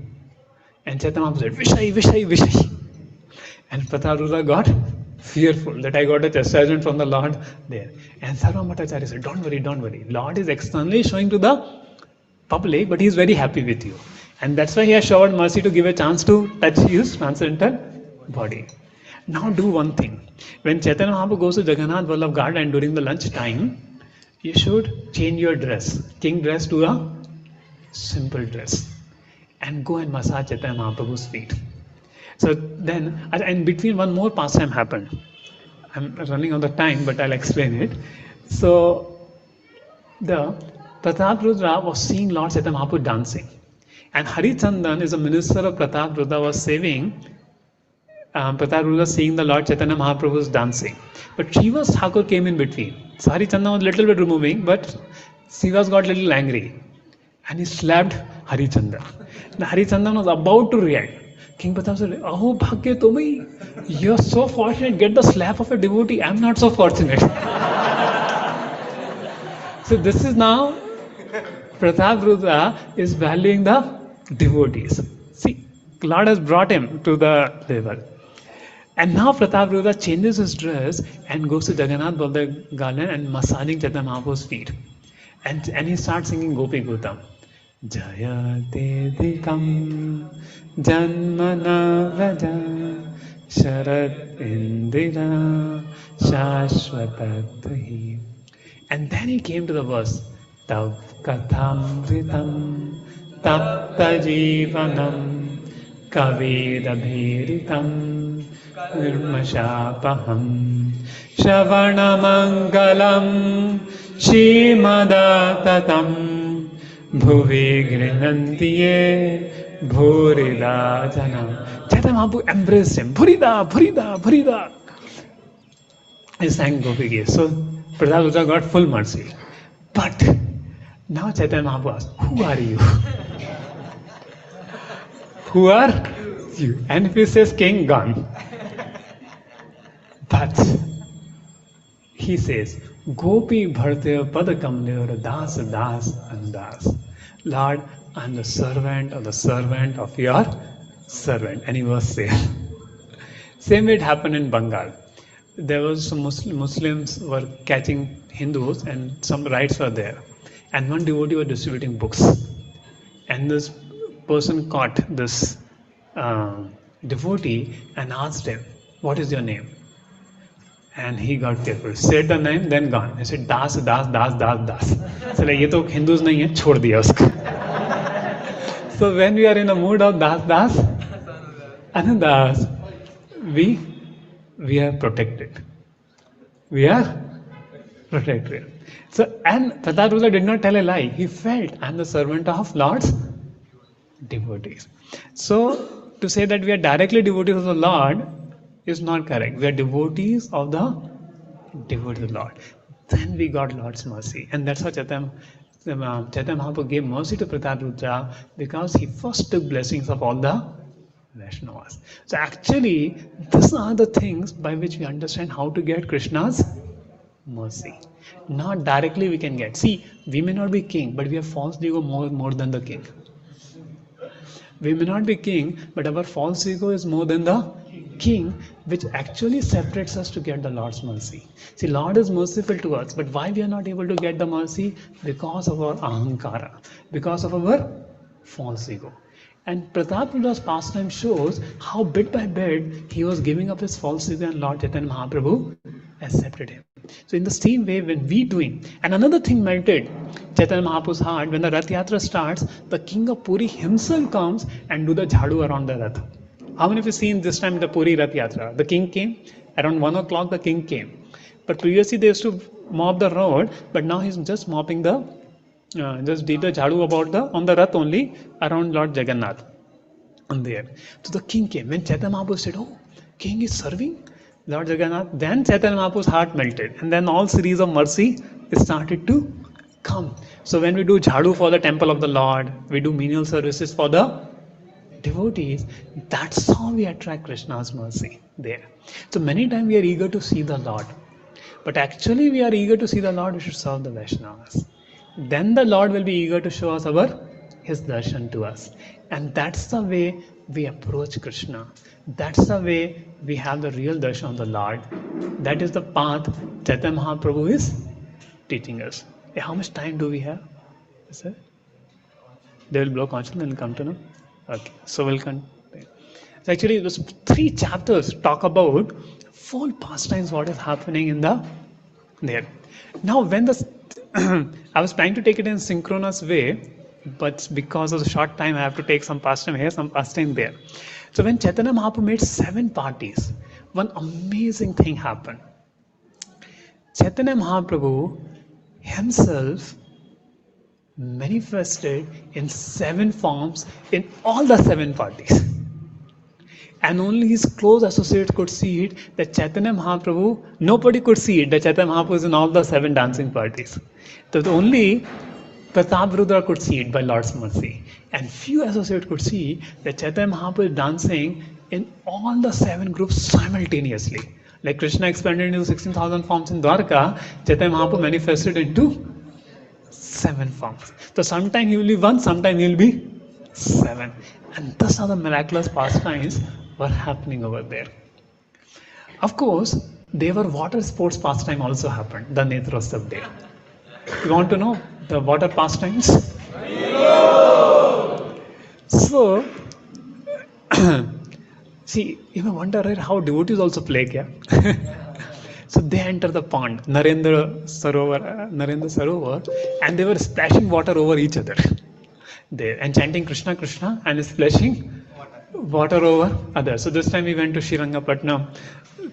And Chaitanya Mahaprabhu said, Vishai, Vishai, Vishai. And Pratap Rudra got fearful that I got a chastisement from the Lord there. And Sarva Bhattacharya said, don't worry, don't worry. Lord is externally showing to the public, but he is very happy with you. And that's why he has showered mercy to give a chance to touch his transcendental body. Now do one thing. When Chaitanya Mahaprabhu goes to Jagannath Vallabh garden during the lunch time, you should change your dress, king dress, to a simple dress, and go and massage Chaitanya Mahaprabhu's feet. So then, in between, one more pastime happened. I'm running out of time, but I'll explain it. So, the Pratap Rudra was seeing Lord Chaitanya Mahaprabhu dancing. And Hari Chandan is a minister of Pratap Rudra, was saving Pratap Rudra seeing the Lord Chaitanya Mahaprabhu's dancing. But Srivas Thakur came in between. So Hari Chandan was a little bit removing, but Srivas got a little angry. And he slapped Hari Chandan. Now Hari Chandan was about to react. King Pratap said, "Oh, Bhagya Tumai, you're so fortunate, get the slap of a devotee. I'm not so fortunate." So this is now, Pratap Rudra is valuing the devotees. See, Lord has brought him to the level. And now Pratap Rudra changes his dress and goes to Jagannath Vallabh garden and massaging Chaitanya Mahaprabhu's feet. And he starts singing Gopi Gutam. Jayate dikam janmana vraja sharat indira shashvatadhi. And then he came to the verse, Tav katham vritam tapta jivanam kavedabhiritam nirmashapaham shravanamangalam shimadatam bhuvi grinantiye bhurida janam. Chaitanya Mahaprabhu embraced him. Bhurida, Bhurida, Bhurida. He sang Gopi Gita. So Pratap Rudra got full mercy. But now Chaitanya Mahaprabhu asked, who are you? Who are you? And if he says king, gone. But he says, Gopi bharte padakamlyor das das and das. Lord, I am the servant of your servant. And he was there. Same way it happened in Bengal. There was some Muslims were catching Hindus and some riots were there. And one devotee was distributing books. And this person caught this devotee and asked him, what is your name? And he got careful. Said the name, then gone. He said, Das, Das, Das, Das, Das. So like, ये तो Hindus नहीं है, छोड़ दिया उसको. So when we are in a mood of Das, Das, and Das, we are protected. We are protected. So, and Pratap Rudra did not tell a lie. He felt, I am the servant of Lord's devotees. So, to say that we are directly devotees of the Lord is not correct. We are devotees of the Lord. Then we got Lord's mercy. And that's how Chaitanya Mahaprabhu gave mercy to Pratap Rudra, because he first took blessings of all the Vaishnavas. So actually, these are the things by which we understand how to get Krishna's mercy. Not directly we can get. See, we may not be king, but we have false ego more than the king. We may not be king, but our false ego is more than the king, which actually separates us to get the Lord's mercy. See, Lord is merciful to us, but why we are not able to get the mercy? Because of our ahankara, because of our false ego. And Pratap Rudra's pastime shows how bit by bit he was giving up his false ego and Lord Chaitanya Mahaprabhu accepted him. So in the same way, when we doing, and another thing melted Chaitanya Mahaprabhu's heart, when the Rath Yatra starts, the king of Puri himself comes and do the jhadu around the Rath. How many of you seen this time the Puri Rath Yatra? The king came, around 1 o'clock the king came. But previously they used to mop the road, but now he's just mopping the, just did the jhadu on the Rath only, around Lord Jagannath. And there. So the king came. When Chaitanya Mahaprabhu said, oh, king is serving Lord Jagannath, then Chaitanya Mahaprabhu's heart melted. And then all series of mercy started to come. So when we do jhadu for the temple of the Lord, we do menial services for the devotees, that's how we attract Krishna's mercy there. So many times we are eager to see the Lord. But actually we are eager to see the Lord, we should serve the Vaishnavas. Then the Lord will be eager to show us his darshan to us. And that's the way we approach Krishna. That's the way we have the real darshan of the Lord. That is the path Chaitanya Mahaprabhu is teaching us. Hey, how much time do we have? Sir? They will blow conscience and come to know. Okay, so we'll continue. So actually, those 3 chapters talk about full pastimes, what is happening in the there. Now, when the I was trying to take it in synchronous way, but because of the short time, I have to take some pastime here, some pastime there. So when Chaitanya Mahaprabhu made 7 parties, one amazing thing happened. Chaitanya Mahaprabhu himself manifested in 7 forms in all the 7 parties. And only his close associates could see it, that Chaitanya Mahaprabhu, nobody could see it, that Chaitanya Mahaprabhu is in all the 7 dancing parties. So only Pratap Rudra could see it by Lord's mercy. And few associates could see that Chaitanya Mahaprabhu is dancing in all the 7 groups simultaneously. Like Krishna expanded into 16,000 forms in Dwarka, Chaitanya Mahaprabhu manifested into 7 forms. So sometime he will be 1, sometime he will be 7. And thus are the miraculous pastimes were happening over there. Of course, there were water sports pastime also happened, the Netrotsav day. You want to know the water pastimes? So, see, you may wonder, right, how devotees also play, kya? So they enter the pond, Narendra Sarovar, and they were splashing water over each other. There and chanting Krishna Krishna and splashing water over others. So this time we went to Srirangapatnam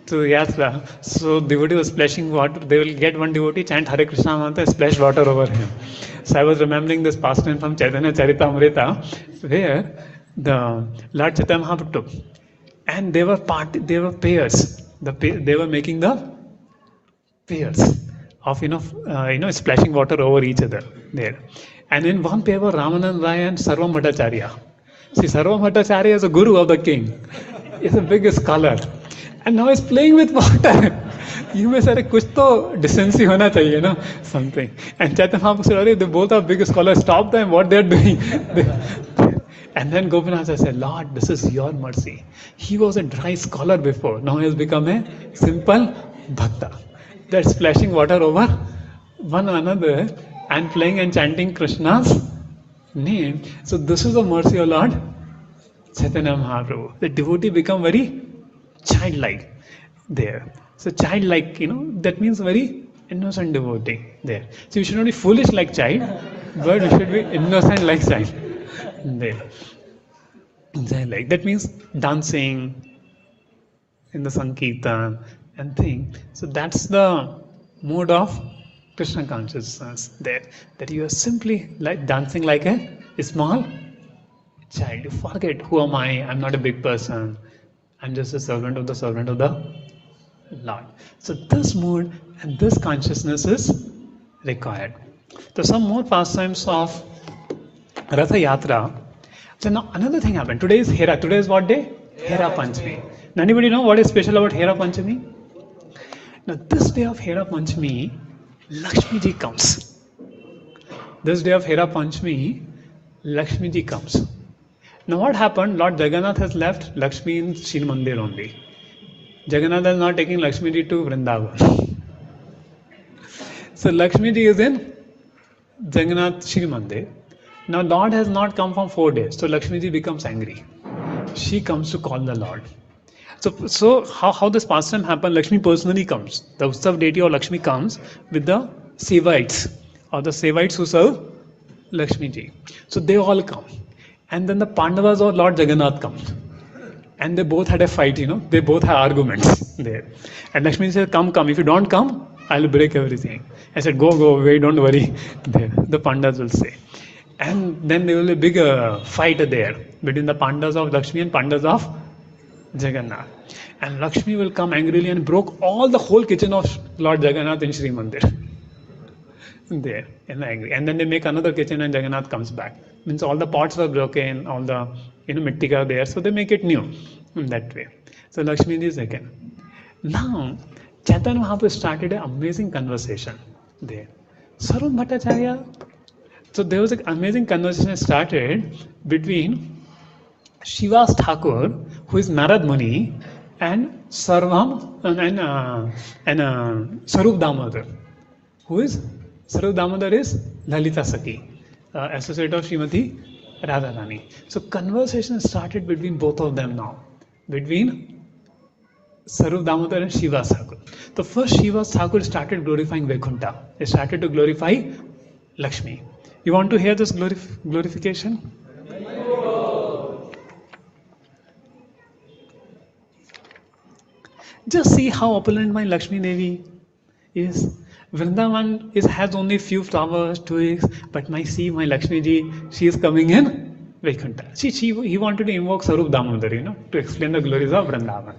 to Yatra. So devotee was splashing water. They will get one devotee, chant Hare Krishna mantra, splash water over him. So I was remembering this pastime from Chaitanya Charitamrita, where the Lord Chaitanya Mahaprabhu took, and they were pairs. They were making the pairs of splashing water over each other there. And in one pair were Ramanand Rai and Sarvam Bhattacharya. See, Sarvam Bhattacharya is a guru of the king. He's a big scholar. And now he's playing with water. You may say, kuch to decency hona chahiye, no? Something. And Chaitanya Mahaprabhu said, they both are big scholars, stop them, what they're doing. And then Gopinath said, Lord, this is your mercy. He was a dry scholar before. Now he has become a simple bhakta. They're splashing water over one another and playing and chanting Krishna's name. So this is the mercy of Lord Chaitanya Mahaprabhu. The devotee become very childlike there. So childlike, that means very innocent devotee there. So you should not be foolish like child, but you should be innocent like child there. Like that means dancing in the Sankirtan and thing. So that's the mode of Krishna consciousness there, that you are simply like dancing like a small child. You forget, who am I? I'm not a big person. I'm just a servant of the Lord. So this mood and this consciousness is required. So some more pastimes of Rath Yatra. So now another thing happened. Today is Hera. Today is what day? Hera Panchami. Now anybody know what is special about Hera Panchami? Now this day of Hera Panchami, Lakshmi Ji comes. This day of Hera Panchami, Lakshmi Ji comes. Now what happened? Lord Jagannath has left Lakshmi in Shri Mandir only. Jagannath is not taking Lakshmi Ji to Vrindavan. So Lakshmi Ji is in Jagannath Shri Mandir. Now Lord has not come for 4 days. So Lakshmi Ji becomes angry. She comes to call the Lord. So how this pastime happened? Lakshmi personally comes. The Utsav deity of Lakshmi comes with the Sevites, or the Sevites who serve Lakshmi Ji. So they all come. And then the Pandavas or Lord Jagannath comes. And they both had a fight, They both had arguments there. And Lakshmi Ji said, come. If you don't come, I'll break everything. I said, go away, don't worry. There, the Pandavas will say. And then there will be a big fight there between the Pandavas of Lakshmi and Pandavas of Jagannath. And Lakshmi will come angrily and broke all the whole kitchen of Lord Jagannath in Sri Mandir. There, and angry. And then they make another kitchen and Jagannath comes back. Means all the pots were broken, all the mittika there, so they make it new in that way. So Lakshmi is again. Now, Chaitanya Mahaprabhu started an amazing conversation there. Sarvam Bhattacharya. So there was an amazing conversation started between Shiva's Thakur, who is Narad Muni, and Sarvam and Sarup Damodar, who is Sarup Damodar is Lalita Saki, associate of Srimati Radharani. So conversation started between both of them now, between Sarup Damodar and Shiva Thakur. The first Shiva Thakur started glorifying Vaikuntha. He started to glorify Lakshmi. You want to hear this glorification? Just see how opulent my Lakshmi Devi is. Vrindavan has only few flowers, twigs, but my Lakshmi Ji, she is coming in Vaikuntha. He wanted to invoke Sarup Damodar, to explain the glories of Vrindavan.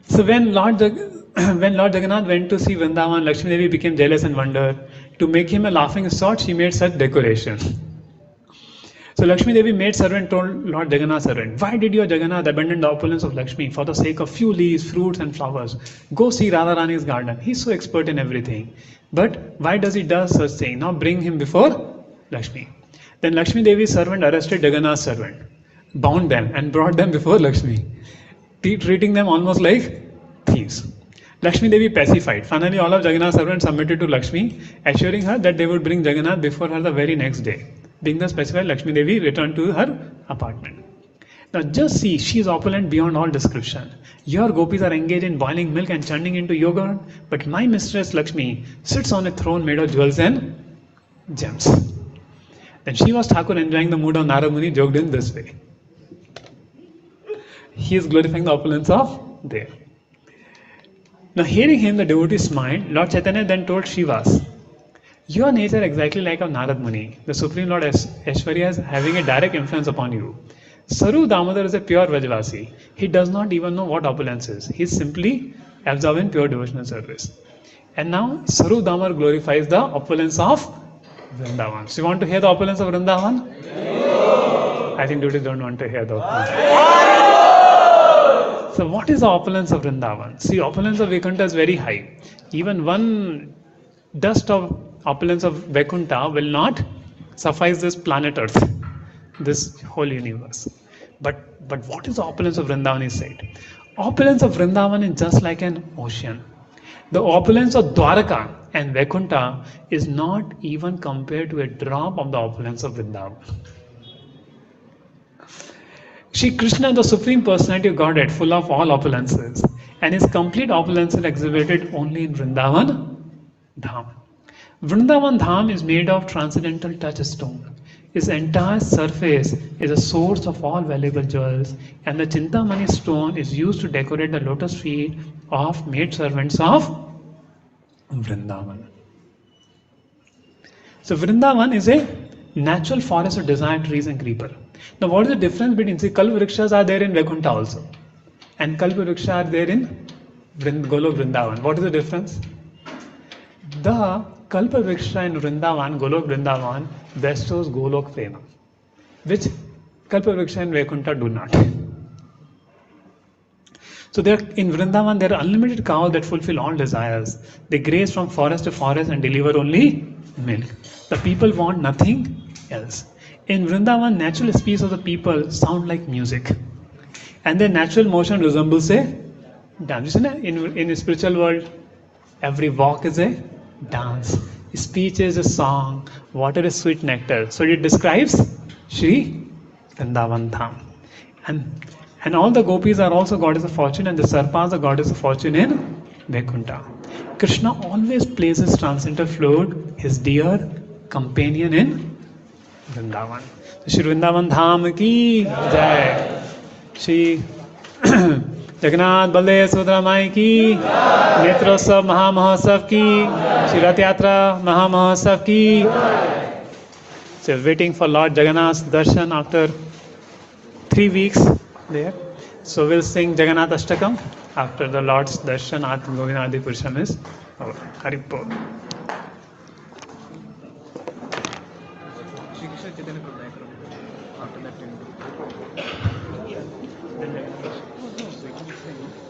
So when when Lord Jagannath went to see Vrindavan, Lakshmi Devi became jealous and wondered. To make him a laughing stock, she made such decoration. So Lakshmi Devi made servant told Lord Jagannath's servant, why did your Jagannath abandon the opulence of Lakshmi for the sake of few leaves, fruits and flowers? Go see Radharani's garden. He's so expert in everything. But why does he do such thing? Now bring him before Lakshmi. Then Lakshmi Devi's servant arrested Jagannath's servant, bound them and brought them before Lakshmi, treating them almost like thieves. Lakshmi Devi pacified. Finally, all of Jagannath's servants submitted to Lakshmi, assuring her that they would bring Jagannath before her the very next day. Being thus pacified, Lakshmi Devi returned to her apartment. Now just see, she is opulent beyond all description. Your gopis are engaged in boiling milk and churning into yogurt, but my mistress Lakshmi sits on a throne made of jewels and gems. Then Shiva Thakur, enjoying the mood of Narad Muni, joked in this way. He is glorifying the opulence of Dev. Now hearing him, the devotee smiled. Lord Chaitanya then told Shivas, your nature exactly like of Narad Muni. The Supreme Lord Aishwarya is having a direct influence upon you. Sarup Damodar is a pure Vrajavasi. He does not even know what opulence is. He is simply absorbed in pure devotional service. And now Sarup Damodar glorifies the opulence of Vrindavan. So you want to hear the opulence of Vrindavan? No. I think devotees don't want to hear the opulence. So what is the opulence of Vrindavan? See, opulence of Vaikuntha is very high. Even one dust of opulence of Vaikuntha will not suffice this planet Earth, this whole universe. But what is the opulence of Vrindavan is said? Opulence of Vrindavan is just like an ocean. The opulence of Dwaraka and Vaikuntha is not even compared to a drop of the opulence of Vrindavan. Shri Krishna, the Supreme Personality of Godhead, full of all opulences, and his complete opulence is exhibited only in Vrindavan Dham. Vrindavan Dham is made of transcendental touchstone. Its entire surface is a source of all valuable jewels, and the Chintamani stone is used to decorate the lotus feet of maid servants of Vrindavan. So Vrindavan is a natural forest of desired trees and creeper. Now what is the difference between, see, Kalpa Vrikshas are there in Vaikuntha also, and Kalpa Vriksha are there in Golok Vrindavan. What is the difference? The Kalpa Vriksha in Vrindavan, Golok Vrindavan, bestows Golok fame, which Kalpa Vriksha in Vaikuntha do not. So in Vrindavan there are unlimited cows that fulfill all desires. They graze from forest to forest and deliver only milk. The people want nothing else. In Vrindavan, natural speech of the people sound like music, and their natural motion resembles a dance. In the spiritual world, every walk is a dance. Speech is a song. Water is sweet nectar. So it describes Shri Vrindavan Dham. And all the gopis are also goddess of fortune, and the Sarpas are goddess of fortune in Vaikuntha. Krishna always plays his transcendental flute, his dear companion in Vrindavan. Shri Vrindavan Dham ki jai. Shri Jagannath Baldev Subhadra Mai ki, Netrotsav Maha Mahotsav ki, Shri Rath Yatra Maha Mahotsav ki. So waiting for Lord Jagannath's darshan after 3 weeks there. So we'll sing Jagannath Ashtakam after the Lord's darshan. Atma Govinda Adi Purusham is over. Haripol. After that,